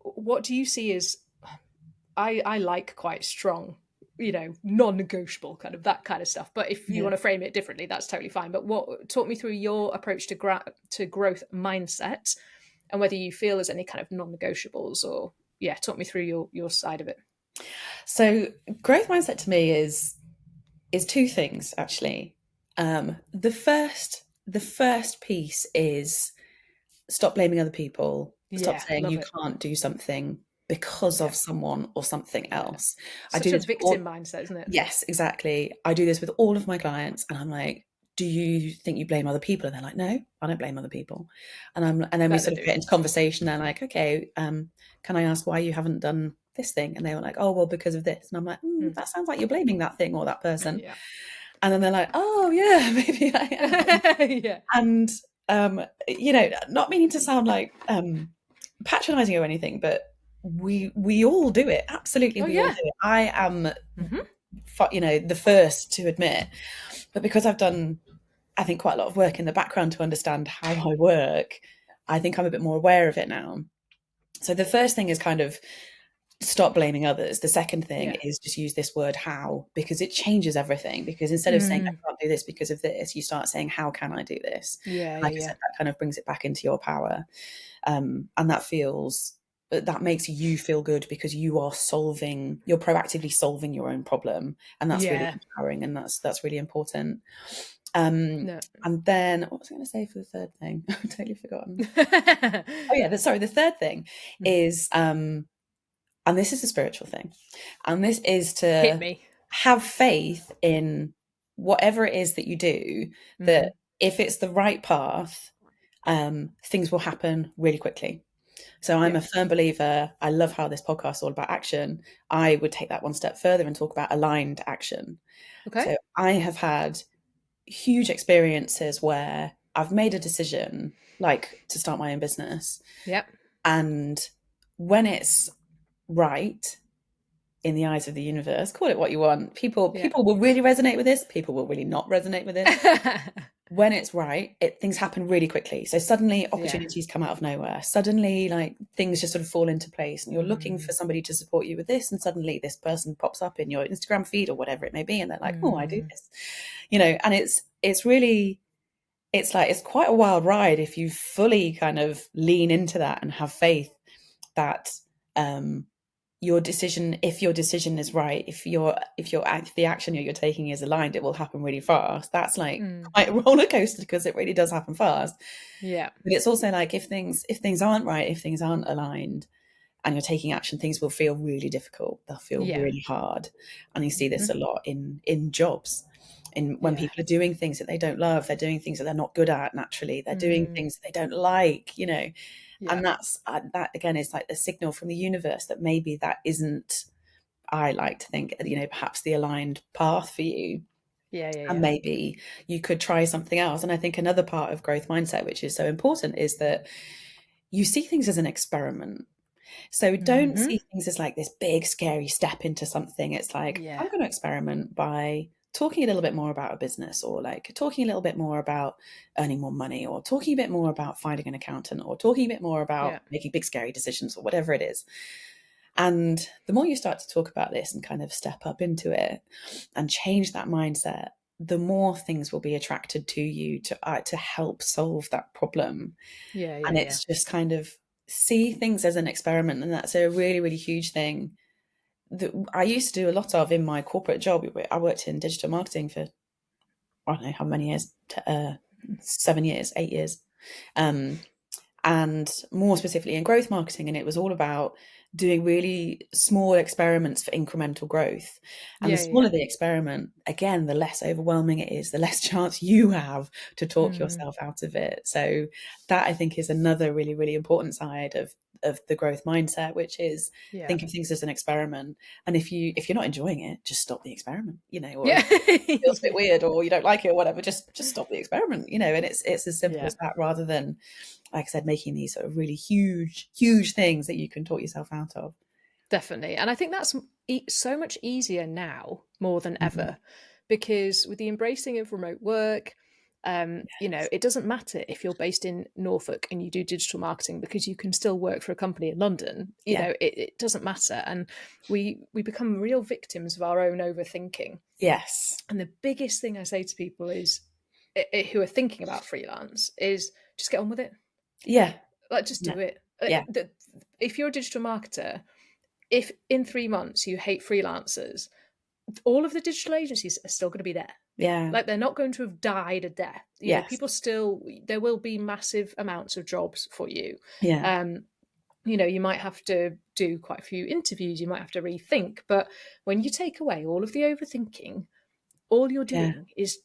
Speaker 1: what do you see as, I like quite strong, you know, non-negotiable kind of that kind of stuff. But if you want to frame it differently, that's totally fine. But talk me through your approach to growth mindset and whether you feel there's any kind of non-negotiables, or talk me through your side of it.
Speaker 2: So growth mindset to me is two things, actually. The first piece is stop blaming other people. Stop saying you can't do something because of someone or something else.
Speaker 1: Such I do a victim mindset, isn't it?
Speaker 2: Yes, exactly. I do this with all of my clients, and I'm like, do you think you blame other people? And they're like, no, I don't blame other people. And then we sort of get into conversation. They're like, okay, can I ask why you haven't done this thing? And they were like, oh, well, because of this. And I'm like, that sounds like you're blaming that thing or that person. Yeah. And then they're like, oh yeah, maybe I am. And you know, not meaning to sound like patronizing or anything, but we all do it. Absolutely, all do it. I am, you know, the first to admit, but because I've done, I think, quite a lot of work in the background to understand how I work, I think I'm a bit more aware of it now. So the first thing is kind of stop blaming others. The second thing is just use this word how, because it changes everything. Because instead of saying I can't do this because of this, you start saying how can I do this? Like I said, that kind of brings it back into your power, and that makes you feel good because you're proactively solving your own problem, and that's really empowering, and that's really important. And then what was I going to say for the third thing? I've totally forgotten. The third thing is and this is a spiritual thing, and this is to have faith in whatever it is that you do, that if it's the right path, things will happen really quickly. So I'm a firm believer. I love how this podcast is all about action. I would take that one step further and talk about aligned action. Okay. So I have had huge experiences where I've made a decision, like to start my own business. Yep. And when it's right in the eyes of the universe, call it what you want. People will really resonate with this. People will really not resonate with it. When it's right, things happen really quickly. So suddenly opportunities come out of nowhere. Suddenly, like, things just sort of fall into place, and you're looking for somebody to support you with this, and suddenly this person pops up in your Instagram feed or whatever it may be, and they're like, oh, I do this, you know. And it's really, it's like, it's quite a wild ride if you fully kind of lean into that and have faith that your decision, if your decision is right, if the action you're taking is aligned, it will happen really fast. That's like quite a roller coaster, because it really does happen fast.
Speaker 1: Yeah.
Speaker 2: But it's also like, if things aren't right, if things aren't aligned, and you're taking action, things will feel really difficult. They'll feel
Speaker 1: Yeah.
Speaker 2: really hard. And you see this a lot in jobs. When
Speaker 1: Yeah.
Speaker 2: people are doing things that they don't love, they're doing things that they're not good at naturally, they're doing things that they don't like,
Speaker 1: Yeah.
Speaker 2: and that again is like the signal from the universe that maybe that isn't, I like to think, perhaps the aligned path for you.
Speaker 1: Yeah. Yeah.
Speaker 2: And
Speaker 1: Yeah.
Speaker 2: maybe you could try something else. And I think another part of growth mindset, which is so important, is that you see things as an experiment. So don't see things as like this big, scary step into something. It's like,
Speaker 1: Yeah.
Speaker 2: I'm going to experiment by talking a little bit more about a business, or like talking a little bit more about earning more money, or talking a bit more about finding an accountant, or talking a bit more about
Speaker 1: Yeah.
Speaker 2: making big, scary decisions, or whatever it is. And the more you start to talk about this and kind of step up into it and change that mindset, the more things will be attracted to you to help solve that problem.
Speaker 1: Yeah. Yeah.
Speaker 2: And
Speaker 1: Yeah.
Speaker 2: it's just kind of see things as an experiment. And that's a really, really huge thing that I used to do a lot of in my corporate job. I worked in digital marketing for, I don't know how many years, 7 years, 8 years. And more specifically in growth marketing. And it was all about doing really small experiments for incremental growth. And the
Speaker 1: Yeah.
Speaker 2: smaller
Speaker 1: Yeah.
Speaker 2: the experiment, again, the less overwhelming it is, the less chance you have to talk yourself out of it. So that, I think, is another really, really important side of the growth mindset, which is
Speaker 1: Yeah.
Speaker 2: think of things as an experiment. And if you're not enjoying it, just stop the experiment, or
Speaker 1: Yeah.
Speaker 2: if it feels a bit weird or you don't like it or whatever, just stop the experiment, and it's as simple
Speaker 1: Yeah.
Speaker 2: as that, rather than, like I said, making these sort of really huge, huge things that you can talk yourself out of.
Speaker 1: Definitely. And I think that's so much easier now more than
Speaker 2: Mm-hmm.
Speaker 1: ever, because with the embracing of remote work, it doesn't matter if you're based in Norfolk and you do digital marketing, because you can still work for a company in London. It doesn't matter. And we become real victims of our own overthinking.
Speaker 2: Yes.
Speaker 1: And the biggest thing I say to people is, who are thinking about freelance, is just get on with it.
Speaker 2: Yeah.
Speaker 1: Like, just do it.
Speaker 2: Yeah.
Speaker 1: If you're a digital marketer, if in 3 months you hate freelancers, all of the digital agencies are still going to be there.
Speaker 2: Yeah.
Speaker 1: Like, they're not going to have died a death. People still, there will be massive amounts of jobs for you.
Speaker 2: Yeah.
Speaker 1: You might have to do quite a few interviews, you might have to rethink, but when you take away all of the overthinking, all you're doing is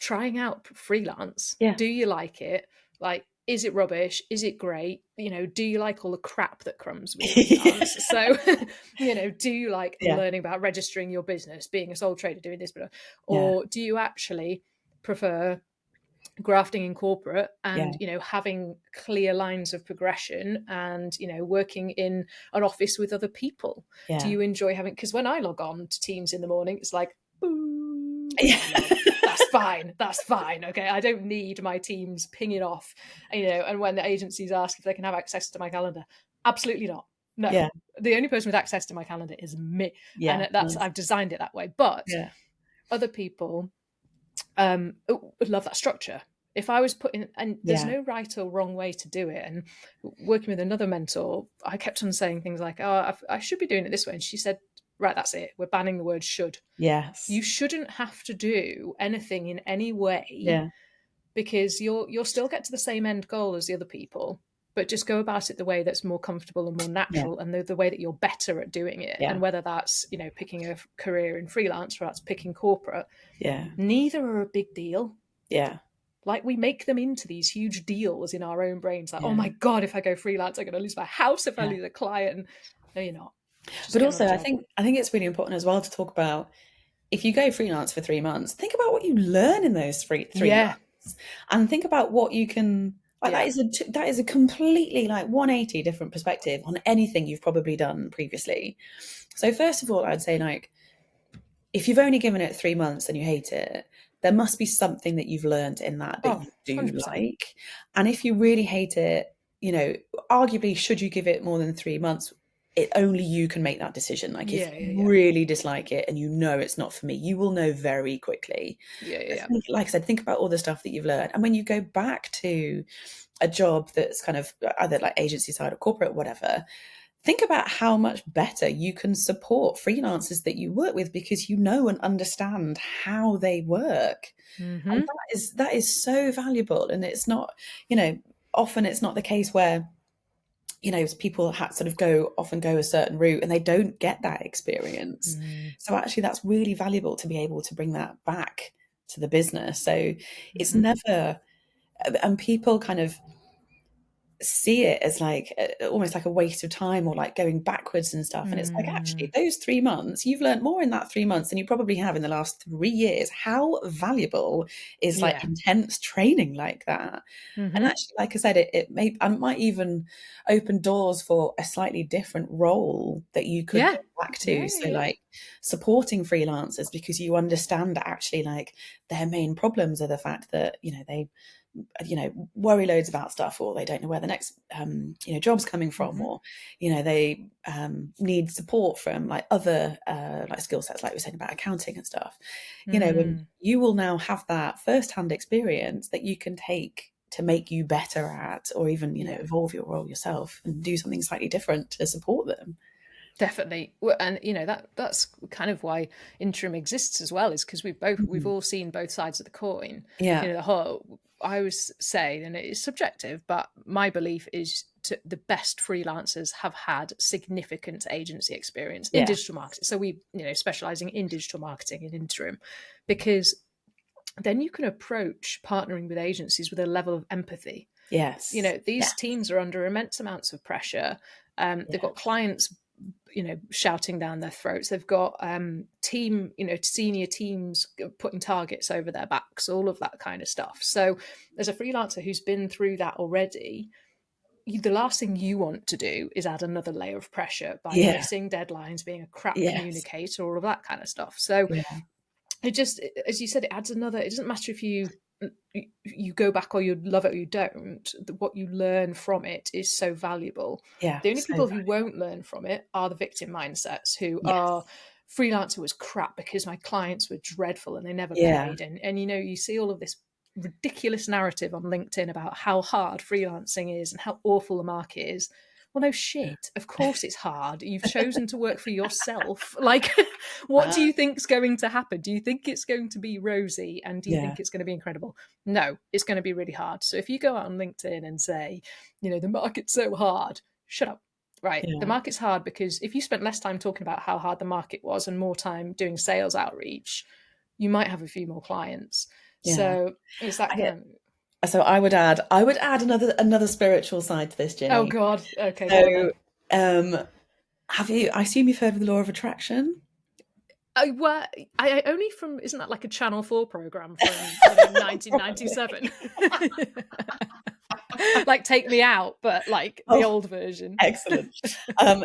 Speaker 1: trying out freelance.
Speaker 2: Yeah.
Speaker 1: Do you like it? Like, is it rubbish? Is it great? Do you like all the crap that comes with freelance? So, do you like learning about registering your business, being a sole trader, doing this, or do you actually prefer grafting in corporate and having clear lines of progression and working in an office with other people? Do you enjoy having, because when I log on to Teams in the morning, it's like, boo, that's fine, okay, I don't need my Teams pinging off, and when the agencies ask if they can have access to my calendar, absolutely not. No, the only person with access to my calendar is me, and I've designed it that way. But other people would love that structure. If I was put in, and there's no right or wrong way to do it. And working with another mentor, I kept on saying things like, oh, I should be doing it this way. And she said, right, that's it. We're banning the word should.
Speaker 2: Yes.
Speaker 1: You shouldn't have to do anything in any way, because you'll still get to the same end goal as the other people, but just go about it the way that's more comfortable and more natural, and the way that you're better at doing it. And whether that's, picking a career in freelance, or that's picking corporate, neither are a big deal. Like, we make them into these huge deals in our own brains. Like, oh my God, if I go freelance, I'm going to lose my house if I lose a client. No, you're not.
Speaker 2: But also, I think it's really important as well to talk about, if you go freelance for 3 months, think about what you learn in those three months, and think about what you can. Like, that is a completely 180 different perspective on anything you've probably done previously. So first of all, I'd say, if you've only given it 3 months and you hate it, there must be something that you've learned in that you do
Speaker 1: 100%.
Speaker 2: like. And if you really hate it, arguably, should you give it more than 3 months? only you can make that decision. Like if you
Speaker 1: Yeah.
Speaker 2: really dislike it and you know it's not for me, you will know very quickly. But
Speaker 1: Yeah.
Speaker 2: like I said, think about all the stuff that you've learned. And when you go back to a job that's kind of either like agency side or corporate, whatever, think about how much better you can support freelancers that you work with, because you know and understand how they work. And
Speaker 1: Mm-hmm.
Speaker 2: that is so valuable. And it's not, often it's not the case where, people sort of go a certain route and they don't get that experience. So actually that's really valuable to be able to bring that back to the business. So it's never, and people kind of see it as like almost like a waste of time, or like going backwards and stuff. And it's like, actually, those 3 months, you've learned more in that 3 months than you probably have in the last 3 years. How valuable is like intense training like that? And actually, like I said, it might even open doors for a slightly different role that you could go back to. So like supporting freelancers, because you understand actually like their main problems are the fact that, they worry loads about stuff, or they don't know where the next job's coming from, or they need support from like other like skill sets, like we were saying about accounting and stuff. And you will now have that first-hand experience that you can take to make you better at, or even evolve your role yourself and do something slightly different to support them.
Speaker 1: Definitely. And that's kind of why interim exists as well, is because we've all seen both sides of the coin.
Speaker 2: Yeah.
Speaker 1: The whole, I always say, and it is subjective, but my belief is the best freelancers have had significant agency experience in digital marketing. So we, specializing in digital marketing and interim, because then you can approach partnering with agencies with a level of empathy.
Speaker 2: Yes.
Speaker 1: These teams are under immense amounts of pressure. They've got clients shouting down their throats. They've got senior teams putting targets over their backs, all of that kind of stuff. So as a freelancer who's been through that already, the last thing you want to do is add another layer of pressure by missing deadlines, being a crap communicator, all of that kind of stuff. So it just, as you said, it adds another, it doesn't matter if you go back or you love it or you don't, what you learn from it is so valuable. The only people who won't learn from it are the victim mindsets, who are, freelancer was crap because my clients were dreadful and they never paid. And you see all of this ridiculous narrative on LinkedIn about how hard freelancing is and how awful the market is. Well, no shit. Of course it's hard. You've chosen to work for yourself. Like, what do you think's going to happen? Do you think it's going to be rosy? And do you think it's going to be incredible? No, it's going to be really hard. So if you go out on LinkedIn and say, the market's so hard, shut up. Right. The market's hard because if you spent less time talking about how hard the market was and more time doing sales outreach, you might have a few more clients. So is that kind of...
Speaker 2: So I would add another spiritual side to this, Ginny.
Speaker 1: Oh God. Okay.
Speaker 2: So I assume you've heard of the law of attraction?
Speaker 1: I only from, isn't that like a Channel 4 program from 1997? Like Take Me Out, but like the old version.
Speaker 2: Excellent.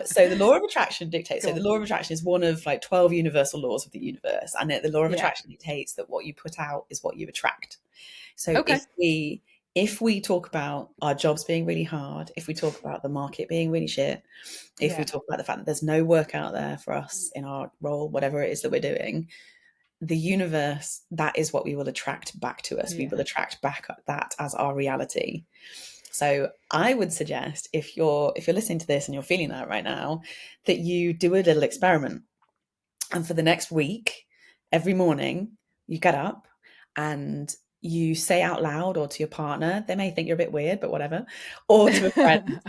Speaker 2: So the law of attraction dictates, so the law of attraction is one of like 12 universal laws of the universe. And the law of attraction dictates that what you put out is what you attract. So if we talk about our jobs being really hard, if we talk about the market being really shit, if we talk about the fact that there's no work out there for us in our role, whatever it is that we're doing, the universe, that is what we will attract back to us. We will attract back that as our reality. So I would suggest, if you're listening to this and you're feeling that right now, that you do a little experiment. And for the next week, every morning you get up and you say out loud, or to your partner, they may think you're a bit weird, but whatever, or to a friend,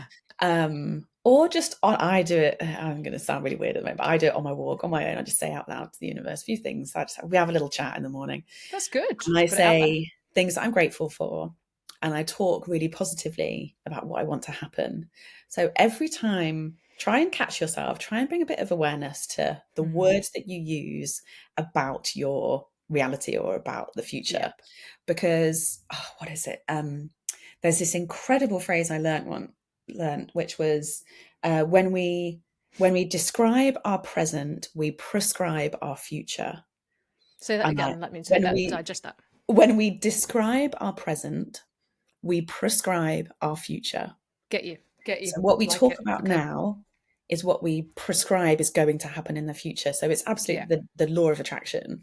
Speaker 2: or just I do it. I'm going to sound really weird at the moment, but I do it on my walk, on my own. I just say out loud to the universe a few things. We have a little chat in the morning.
Speaker 1: That's good.
Speaker 2: And I say things that I'm grateful for, and I talk really positively about what I want to happen. So every time, try and catch yourself, try and bring a bit of awareness to the words that you use about your reality or about the future. Because what is it? There's this incredible phrase I learned, which was when we describe our present, we prescribe our future.
Speaker 1: Say that again. Let me digest that.
Speaker 2: When we describe our present, we prescribe our future.
Speaker 1: Get you.
Speaker 2: So what we talk about now is what we prescribe is going to happen in the future. So it's
Speaker 1: Yeah.
Speaker 2: absolutely the law of attraction.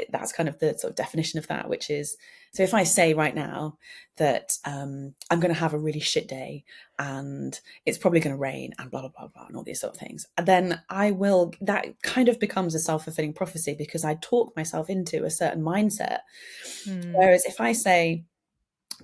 Speaker 2: That's kind of the sort of definition of that, which is, so if I say right now that I'm going to have a really shit day and it's probably going to rain and blah, blah, blah, blah, and all these sort of things, and then that kind of becomes a self-fulfilling prophecy because I talk myself into a certain mindset. Whereas if I say,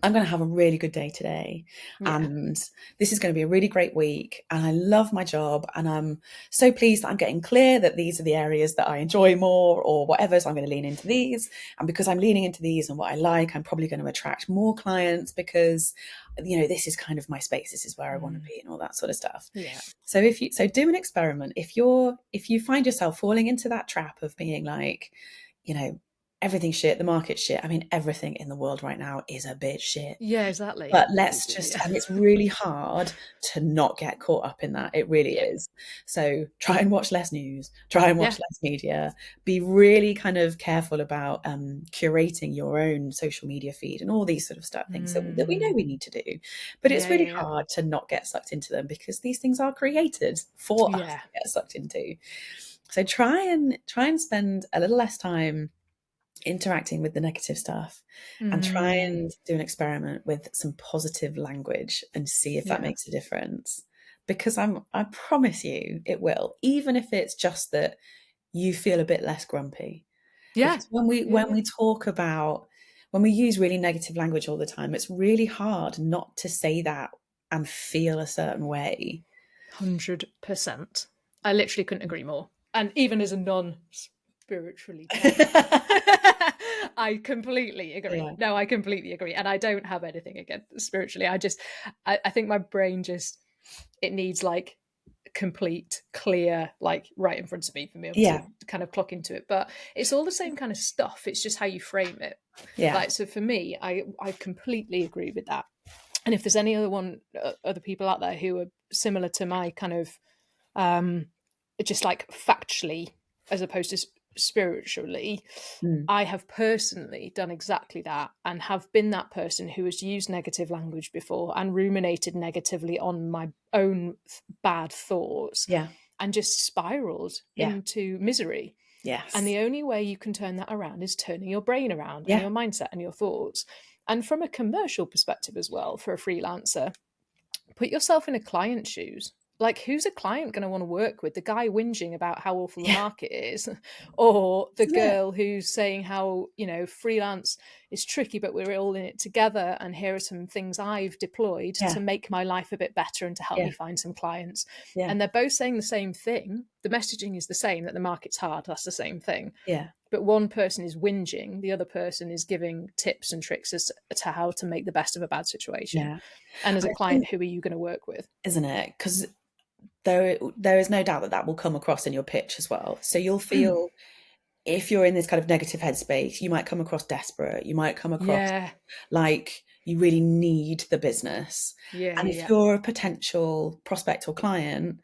Speaker 2: I'm going to have a really good day today,
Speaker 1: Yeah.
Speaker 2: and this is going to be a really great week, and I love my job, and I'm so pleased that I'm getting clear that these are the areas that I enjoy more or whatever, so I'm going to lean into these, and because I'm leaning into these and what I like, I'm probably going to attract more clients because, you know, this is kind of my space, this is where I want to be, and all that sort of stuff.
Speaker 1: Yeah.
Speaker 2: So do an experiment. If you find yourself falling into that trap of being like, you know, everything's shit, the market's shit. I mean, everything in the world right now is a bit shit.
Speaker 1: Yeah, exactly.
Speaker 2: But and it's really hard to not get caught up in that. It really
Speaker 1: Yeah.
Speaker 2: is. So try and watch less news, try and watch
Speaker 1: Yeah.
Speaker 2: less media, be really kind of careful about curating your own social media feed and all these sort of stuff, things that we know we need to do. But it's
Speaker 1: Yeah,
Speaker 2: really
Speaker 1: yeah,
Speaker 2: hard to not get sucked into them because these things are created for us
Speaker 1: yeah.
Speaker 2: to get sucked into. So try and spend a little less time interacting with the negative stuff and try and do an experiment with some positive language and see if that
Speaker 1: Yeah.
Speaker 2: makes a difference, because I promise you it will, even if it's just that you feel a bit less grumpy.
Speaker 1: Yeah.
Speaker 2: Because when we
Speaker 1: Yeah,
Speaker 2: when
Speaker 1: yeah.
Speaker 2: we talk about when we use really negative language all the time, it's really hard not to say that and feel a certain way.
Speaker 1: 100%. I literally couldn't agree more. And even as a non-spiritually trained, I completely agree.
Speaker 2: Yeah,
Speaker 1: No, I completely agree. And I don't have anything against spiritually. I think my brain just, it needs like complete, clear, like right in front of me for me to
Speaker 2: yeah,
Speaker 1: kind of clock into it. But it's all the same kind of stuff. It's just how you frame it.
Speaker 2: yeah,
Speaker 1: Like, so for me, I completely agree with that. And if there's any other people out there who are similar to my kind of just like factually as opposed to spiritually,
Speaker 2: mm,
Speaker 1: I have personally done exactly that and have been that person who has used negative language before and ruminated negatively on my own bad thoughts
Speaker 2: yeah,
Speaker 1: and just spiraled
Speaker 2: yeah,
Speaker 1: into misery. And
Speaker 2: yes,
Speaker 1: the only way you can turn that around is turning your brain around and
Speaker 2: yeah,
Speaker 1: your mindset and your thoughts. And from a commercial perspective as well, for a freelancer, put yourself in a client's shoes. Like, who's a client going to want to work with? The guy whinging about how awful the
Speaker 2: yeah,
Speaker 1: market is, or the
Speaker 2: isn't it?
Speaker 1: girl who's saying how, freelance is tricky, but we're all in it together. And here are some things I've deployed
Speaker 2: Yeah,
Speaker 1: to make my life a bit better and to help
Speaker 2: yeah,
Speaker 1: me find some clients.
Speaker 2: yeah,
Speaker 1: And they're both saying the same thing. The messaging is the same, that the market's hard. That's the same thing.
Speaker 2: yeah.
Speaker 1: But one person is whinging, the other person is giving tips and tricks as to how to make the best of a bad situation.
Speaker 2: Yeah,
Speaker 1: And as
Speaker 2: I
Speaker 1: a client,
Speaker 2: think,
Speaker 1: who are you going to work with?
Speaker 2: isn't it? Because there is no doubt that that will come across in your pitch as well. So you'll feel, if you're in this kind of negative headspace, you might come across desperate. You might come across
Speaker 1: Yeah,
Speaker 2: like you really need the business.
Speaker 1: yeah,
Speaker 2: And
Speaker 1: yeah,
Speaker 2: if
Speaker 1: yeah,
Speaker 2: you're a potential prospect or client,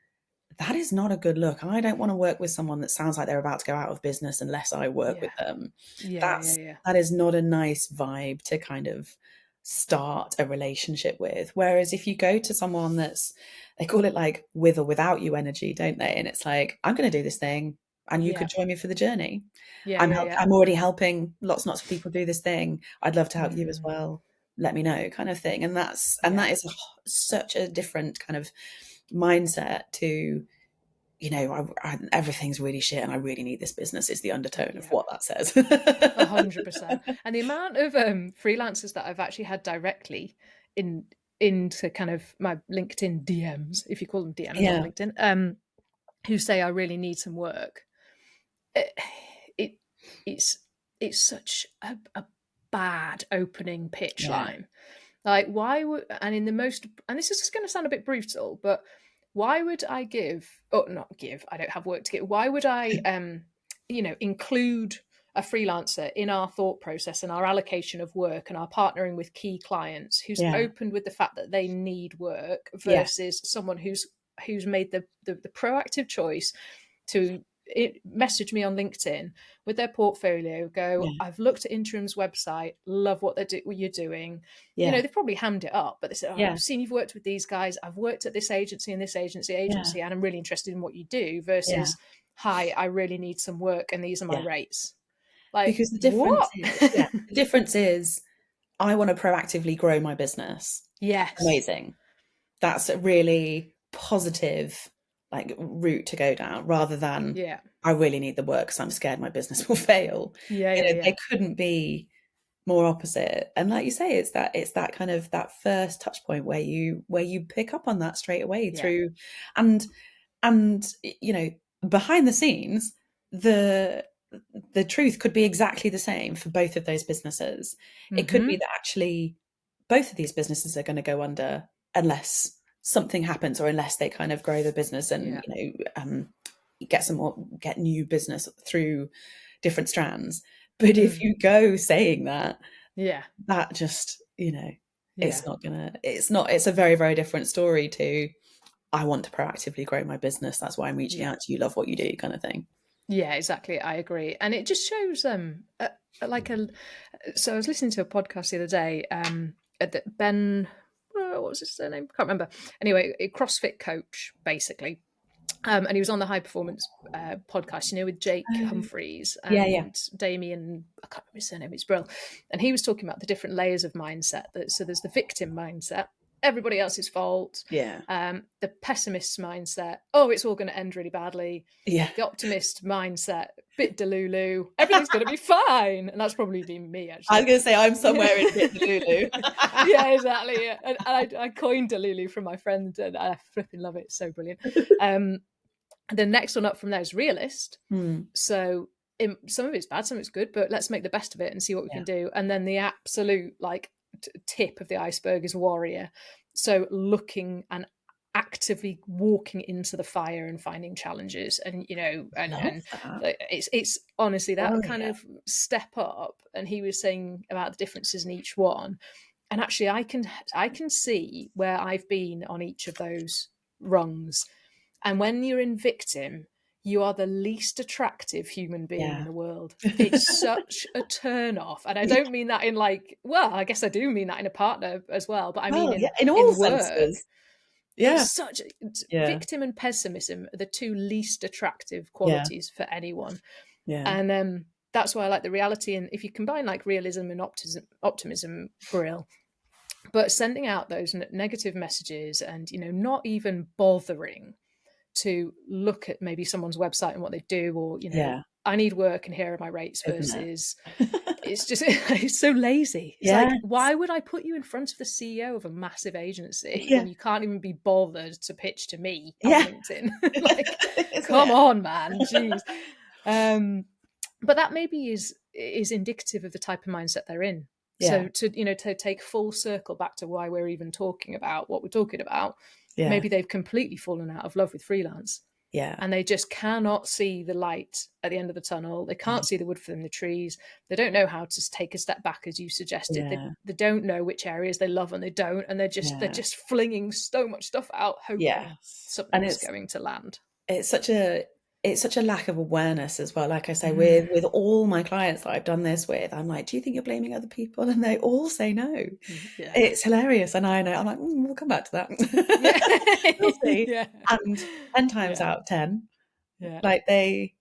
Speaker 2: that is not a good look. I don't want to work with someone that sounds like they're about to go out of business unless I work
Speaker 1: yeah,
Speaker 2: with them.
Speaker 1: yeah, yeah, yeah,
Speaker 2: That is not a nice vibe to kind of start a relationship with. Whereas if you go to someone they call it like with or without you energy, don't they? And it's like, I'm going to do this thing and you
Speaker 1: yeah,
Speaker 2: could join me for the journey.
Speaker 1: yeah, yeah, yeah.
Speaker 2: I'm already helping lots and lots of people do this thing. I'd love to help you as
Speaker 1: Mm,
Speaker 2: well. Let me know, kind of thing. And
Speaker 1: yeah,
Speaker 2: that is such a different kind of mindset to, everything's really shit and I really need this business, is the undertone of
Speaker 1: yeah.
Speaker 2: what that says.
Speaker 1: 100%. And the amount of freelancers that I've actually had directly in into kind of my LinkedIn DMs, if you call them DMs on
Speaker 2: Yeah,
Speaker 1: LinkedIn, who say I really need some work. It, it it's such a bad opening pitch
Speaker 2: yeah,
Speaker 1: line. Like, why would, and in the most, and this is just going to sound a bit brutal, but why would I give, or not give, I don't have work to give. Why would I, include a freelancer in our thought process and our allocation of work and our partnering with key clients who's
Speaker 2: yeah,
Speaker 1: opened with the fact that they need work
Speaker 2: yeah,
Speaker 1: versus someone who's made the proactive choice to message me on LinkedIn with their portfolio, go,
Speaker 2: Yeah.
Speaker 1: I've looked at Interim's website, love what what you're doing.
Speaker 2: Yeah.
Speaker 1: They've probably hammed it up, but they said, oh,
Speaker 2: Yeah.
Speaker 1: I've seen you've worked with these guys, I've worked at this agency and this agency,
Speaker 2: Yeah.
Speaker 1: and I'm really interested in what you do,
Speaker 2: Yeah.
Speaker 1: versus, hi, I really need some work and these are my
Speaker 2: Yeah.
Speaker 1: rates. Like,
Speaker 2: Because
Speaker 1: what?
Speaker 2: the difference is I want to proactively grow my business.
Speaker 1: Yes.
Speaker 2: Amazing. That's a really positive like route to go down, rather than I really need the work because I'm scared my business will fail. They couldn't be more opposite. And like you say, it's that kind of that first touch point where you pick up on that straight away through, and behind the scenes, the truth could be exactly the same for both of those businesses. It could be that actually both of these businesses are going to go under unless something happens, or unless they kind of grow the business and get new business through different strands. But if you go saying that just it's a very, very different story to, I want to proactively grow my business, that's why I'm reaching out to you, love what you do, kind of thing.
Speaker 1: Yeah, exactly. I agree. And it just shows so I was listening to a podcast the other day, that Ben, what was his surname? Can't remember. Anyway, a CrossFit coach, basically. And he was on the High Performance podcast, with Jake Humphreys and Damien, I can't remember his surname, it's Brill. And he was talking about the different layers of mindset. So there's the victim mindset, everybody else's fault. The pessimist's mindset, oh, it's all going to end really badly. The optimist mindset, bit delulu, everything's going to be fine. And that's probably been me, actually.
Speaker 2: I was going to say, I'm somewhere in bit delulu.
Speaker 1: Yeah, exactly. Yeah. And I coined delulu from my friend, and I flipping love it. It's so brilliant. The next one up from there is realist. So some of it's bad, some of it's good, but let's make the best of it and see what we can do. And then the absolute tip of the iceberg is warrior. So looking and actively walking into the fire and finding challenges, and it's honestly that kind of step up. And he was saying about the differences in each one, and actually I can see where I've been on each of those rungs. And when you're in victim, you are the least attractive human being in the world. It's such a turn off. And I don't mean that in I guess I do mean that in a partner as well, but I mean in all senses. It's such victim and pessimism are the two least attractive qualities for anyone. And that's why I like the reality. And if you combine realism and optimism, brill. But sending out those negative messages and, not even bothering to look at maybe someone's website and what they do, or, I need work and here are my rates, versus it's just, it's so lazy. It's why would I put you in front of the CEO of a massive agency when you can't even be bothered to pitch to me on LinkedIn? Come on, man. Jeez. But that maybe is indicative of the type of mindset they're in. So to take full circle back to why we're even talking about what we're talking about, maybe they've completely fallen out of love with freelance. And they just cannot see the light at the end of the tunnel. They can't see the wood from the trees. They don't know how to take a step back, as you suggested. They don't know which areas they love and they don't. And they're just flinging so much stuff out, hoping something's going to land.
Speaker 2: It's such a lack of awareness as well. Like I say, with all my clients that I've done this with, I'm like, do you think you're blaming other people? And they all say no. It's hilarious. And I know, I'm like, we'll come back to that. We'll see. And 10 times out of 10, they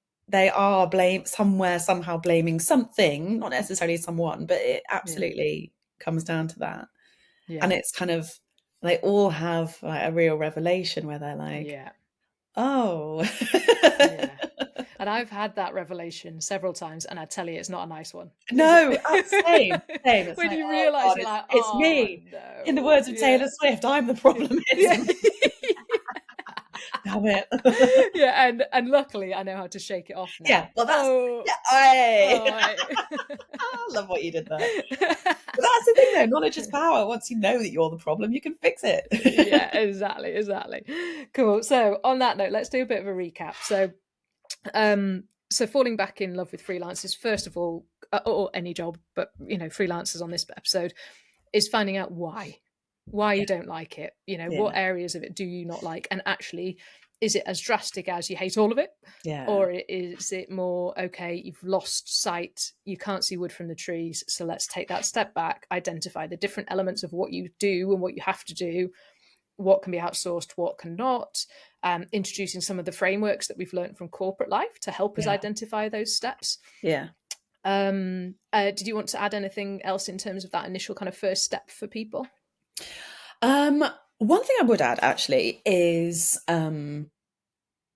Speaker 2: are somehow blaming something, not necessarily someone, but it absolutely comes down to that. And it's kind of, they all have a real revelation where they're like, oh.
Speaker 1: And I've had that revelation several times, and I tell you, it's not a nice one.
Speaker 2: No, same. It's
Speaker 1: when you realise
Speaker 2: it's me. No. In the words of Taylor Swift, I'm the problem. Damn it.
Speaker 1: And luckily I know how to shake it off now.
Speaker 2: Well, that's I love what you did there. But that's the thing though, knowledge is power. Once you know that you're the problem, you can fix it.
Speaker 1: Exactly. Cool. So on that note, let's do a bit of a recap. So falling back in love with freelancers, first of all, or any job, but freelancers on this episode, is finding out why you don't like it. What areas of it do you not like? And actually, is it as drastic as you hate all of it?
Speaker 2: Yeah.
Speaker 1: Or is it more, okay, you've lost sight, you can't see wood from the trees, so let's take that step back, identify the different elements of what you do and what you have to do, what can be outsourced, what cannot, introducing some of the frameworks that we've learned from corporate life to help us identify those steps.
Speaker 2: Yeah.
Speaker 1: Did you want to add anything else in terms of that initial kind of first step for people?
Speaker 2: One thing I would add actually is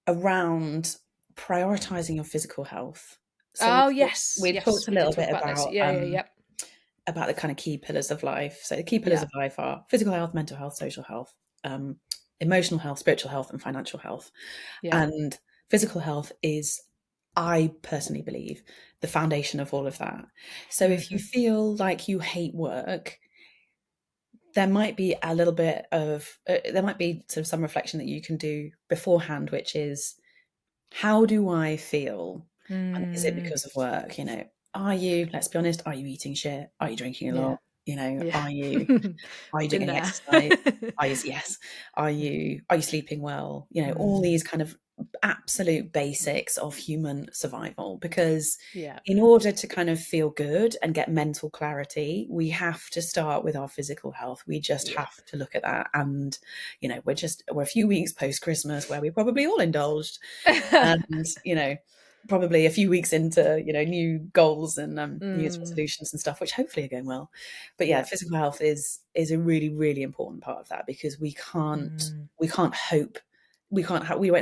Speaker 2: around prioritizing your physical health. So we've talked a little bit about the kind of key pillars of life. So the key pillars of life are physical health, mental health, social health, emotional health, spiritual health, and financial health. And physical health is, I personally believe, the foundation of all of that. So if you feel like you hate work, there might be a little bit of, there might be sort of some reflection that you can do beforehand, which is, how do I feel? And is it because of work? You know, are you, let's be honest, are you eating shit? Are you drinking a lot? You know, are you doing any exercise? Yes. Are you sleeping well? You know, all these kind of absolute basics of human survival, because in order to kind of feel good and get mental clarity, we have to start with our physical health. We just have to look at that. And, you know, we're a few weeks post Christmas where we probably all indulged and, you know, probably a few weeks into, you know, new goals and New Year's resolutions and stuff, which hopefully are going well. But physical health is a really, really important part of that, because we won't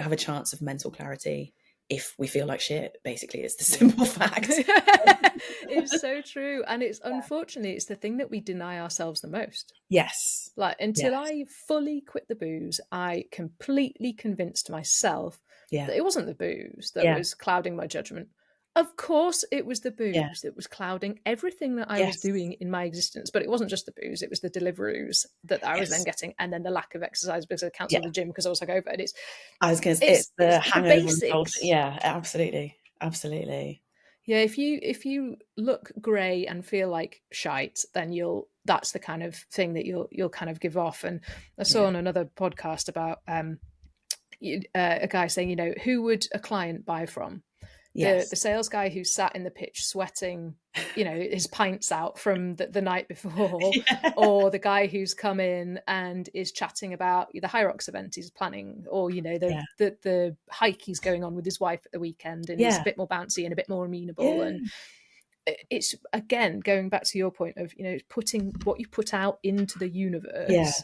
Speaker 2: have a chance of mental clarity if we feel like shit. Basically, it's the simple fact.
Speaker 1: It's so true. And it's unfortunately, it's the thing that we deny ourselves the most.
Speaker 2: Yes.
Speaker 1: Like, until I fully quit the booze, I completely convinced myself that it wasn't the booze that was clouding my judgment. Of course, it was the booze that was clouding everything that I was doing in my existence. But it wasn't just the booze; it was the Deliveroos that I was then getting, and then the lack of exercise because I cancelled the gym because I was hungover. And it's
Speaker 2: the hangover.
Speaker 1: Basics.
Speaker 2: Yeah, absolutely.
Speaker 1: Yeah, if you look grey and feel like shite, then that's the kind of thing that you'll kind of give off. And I saw on another podcast about a guy saying, you know, who would a client buy from? The sales guy who sat in the pitch sweating, you know, his pints out from the night before, or the guy who's come in and is chatting about the High Rocks event he's planning, or, you know, the hike he's going on with his wife at the weekend, and he's a bit more bouncy and a bit more amenable. And it's, again, going back to your point of, you know, putting what you put out into the universe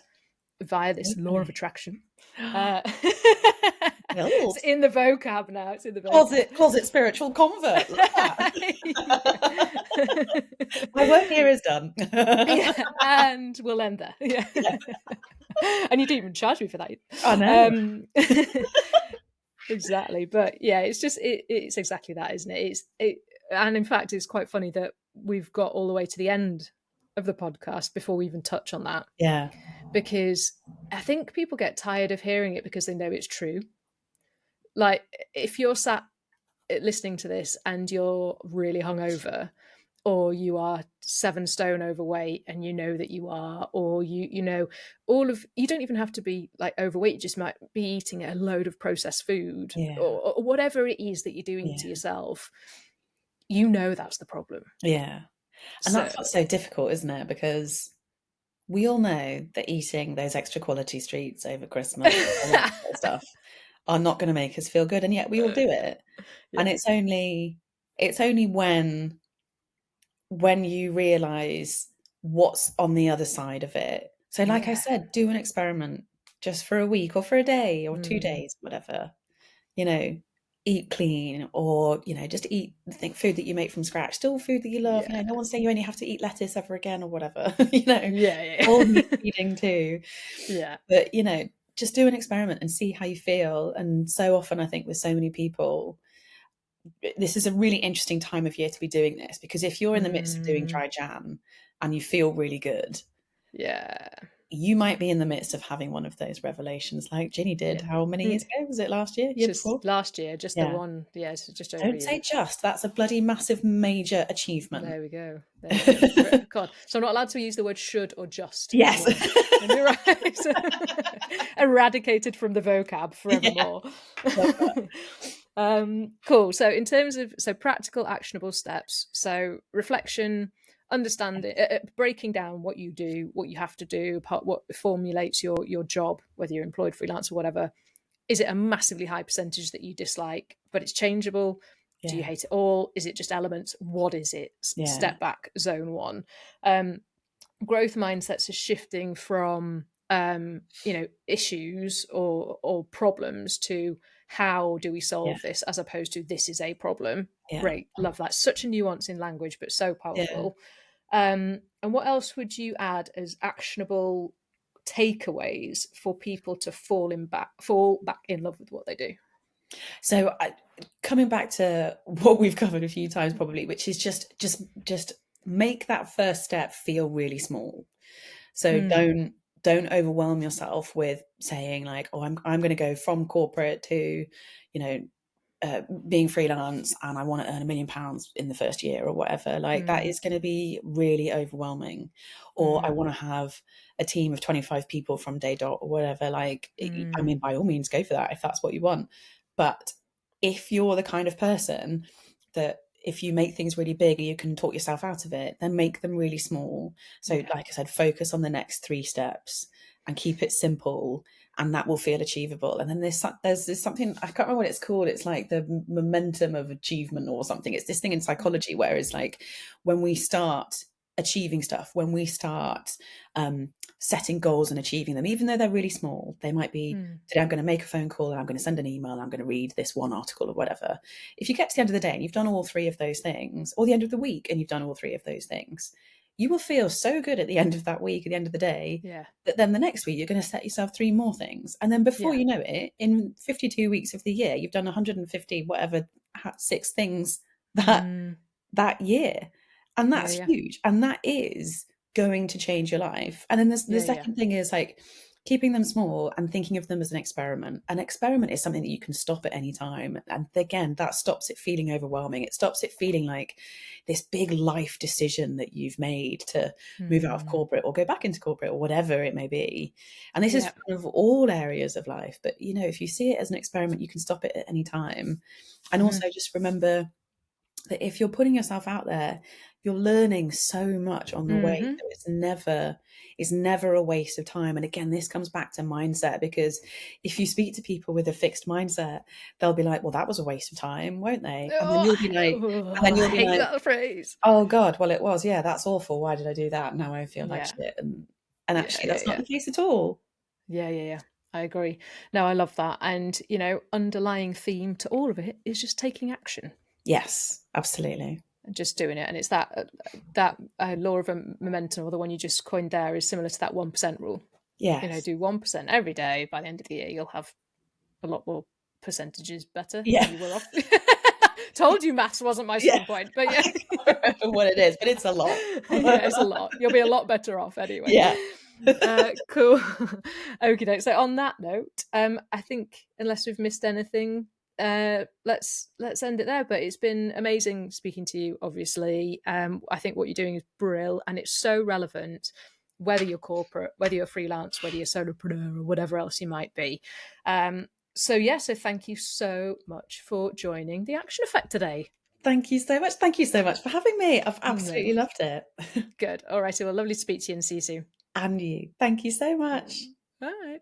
Speaker 1: via this law of attraction. It's in the vocab now. It's in the vocab.
Speaker 2: Closet spiritual convert. My work here is done.
Speaker 1: And we'll end there. And you didn't even charge me for that.
Speaker 2: I know.
Speaker 1: Exactly. But it's just it's exactly that, isn't it? And in fact, it's quite funny that we've got all the way to the end of the podcast before we even touch on that.
Speaker 2: Yeah.
Speaker 1: Because I think people get tired of hearing it because they know it's true. Like, if you're sat listening to this and you're really hungover, or you are 7 stone overweight and you know that you are, or you know, you don't even have to be like overweight, you just might be eating a load of processed food, or whatever it is that you're doing to yourself, you know that's the problem.
Speaker 2: Yeah. And that's what's so difficult, isn't it? Because we all know that eating those extra quality treats over Christmas and all that sort of stuff are not going to make us feel good, and yet we all do it. And it's only when you realize what's on the other side of it. So like I said, do an experiment just for a week or for a day or 2 days, whatever, you know, eat clean, or, you know, just eat food that you make from scratch, still food that you love. You know, no one's saying you only have to eat lettuce ever again or whatever, you know, all eating too. But, you know, just do an experiment and see how you feel. And so often, I think with so many people, this is a really interesting time of year to be doing this, because if you're in the midst of doing dry Jan and you feel really good, you might be in the midst of having one of those revelations like Ginny did. How many years ago? Was it last year?
Speaker 1: Last year, just the one. It's just over.
Speaker 2: Don't say just. That's a bloody massive major achievement.
Speaker 1: There we go. God. So I'm not allowed to use the word should or just.
Speaker 2: Yes.
Speaker 1: You're right. Eradicated from the vocab forevermore. Cool. So in terms of practical, actionable steps, so reflection, understanding, breaking down what you do, what you have to do, what formulates your job, whether you're employed, freelance, or whatever. Is it a massively high percentage that you dislike, but it's changeable? Do you hate it all? Is it just elements? What is it? Step back, zone one. Growth mindsets are shifting from issues or problems to how do we solve this, as opposed to this is a problem. Great, love that. Such a nuance in language, but so powerful. And what else would you add as actionable takeaways for people to fall back in love with what they do?
Speaker 2: So coming back to what we've covered a few times probably, which is just make that first step feel really small. So don't overwhelm yourself with saying like, oh, I'm going to go from corporate to, being freelance, and I want to earn £1 million in the first year or whatever. Like that is going to be really overwhelming. Or I want to have a team of 25 people from day dot or whatever. Like, I mean, by all means, go for that if that's what you want. But if you're the kind of person that if you make things really big and you can talk yourself out of it, then make them really small. So like I said, focus on the next 3 steps and keep it simple, and that will feel achievable. And then there's something, I can't remember what it's called. It's like the momentum of achievement or something. It's this thing in psychology where it's like when we start achieving stuff, when we start setting goals and achieving them, even though they're really small, they might be, today I'm going to make a phone call, and I'm going to send an email, and I'm going to read this one article or whatever. If you get to the end of the day and you've done all 3 of those things, or the end of the week and you've done all 3 of those things, you will feel so good at the end of that week, at the end of the day, that then the next week you're going to set yourself 3 more things. And then before you know it, in 52 weeks of the year, you've done 150, whatever, 6 things that year. And that's huge. And that is going to change your life. And then the second thing is like keeping them small and thinking of them as an experiment. An experiment is something that you can stop at any time. And again, that stops it feeling overwhelming. It stops it feeling like this big life decision that you've made to move out of corporate or go back into corporate or whatever it may be. And this is kind of all areas of life. But, if you see it as an experiment, you can stop it at any time. And also just remember that if you're putting yourself out there, you're learning so much on the way. So it's never a waste of time. And again, this comes back to mindset, because if you speak to people with a fixed mindset, they'll be like, well, that was a waste of time, won't they? And then you'll be like,
Speaker 1: I hate that phrase.
Speaker 2: Oh God, well it was, that's awful. Why did I do that? Now I feel like shit. And actually that's not the case at all.
Speaker 1: Yeah. I agree. No, I love that. And, underlying theme to all of it is just taking action.
Speaker 2: Yes, absolutely.
Speaker 1: And just doing it. And it's that law of momentum, or the one you just coined there, is similar to that 1% rule.
Speaker 2: Yeah.
Speaker 1: Do 1% every day. By the end of the year, you'll have a lot more percentages better.
Speaker 2: Yeah.
Speaker 1: You were off. Told you maths wasn't my strong point, but
Speaker 2: I can't remember what it is, but it's a lot.
Speaker 1: It's a lot. You'll be a lot better off anyway.
Speaker 2: Yeah.
Speaker 1: Cool. Okie doke. So on that note, I think unless we've missed anything, let's end it there. But it's been amazing speaking to you, obviously. I think what you're doing is brilliant, and it's so relevant, whether you're corporate, whether you're freelance, whether you're solopreneur, or whatever else you might be. So thank you so much for joining the Action Effect today.
Speaker 2: Thank you so much. Thank you so much for having me. I've absolutely loved it.
Speaker 1: Good. All righty. Well, lovely to speak to you, and see you soon.
Speaker 2: And you. Thank you so much.
Speaker 1: All right.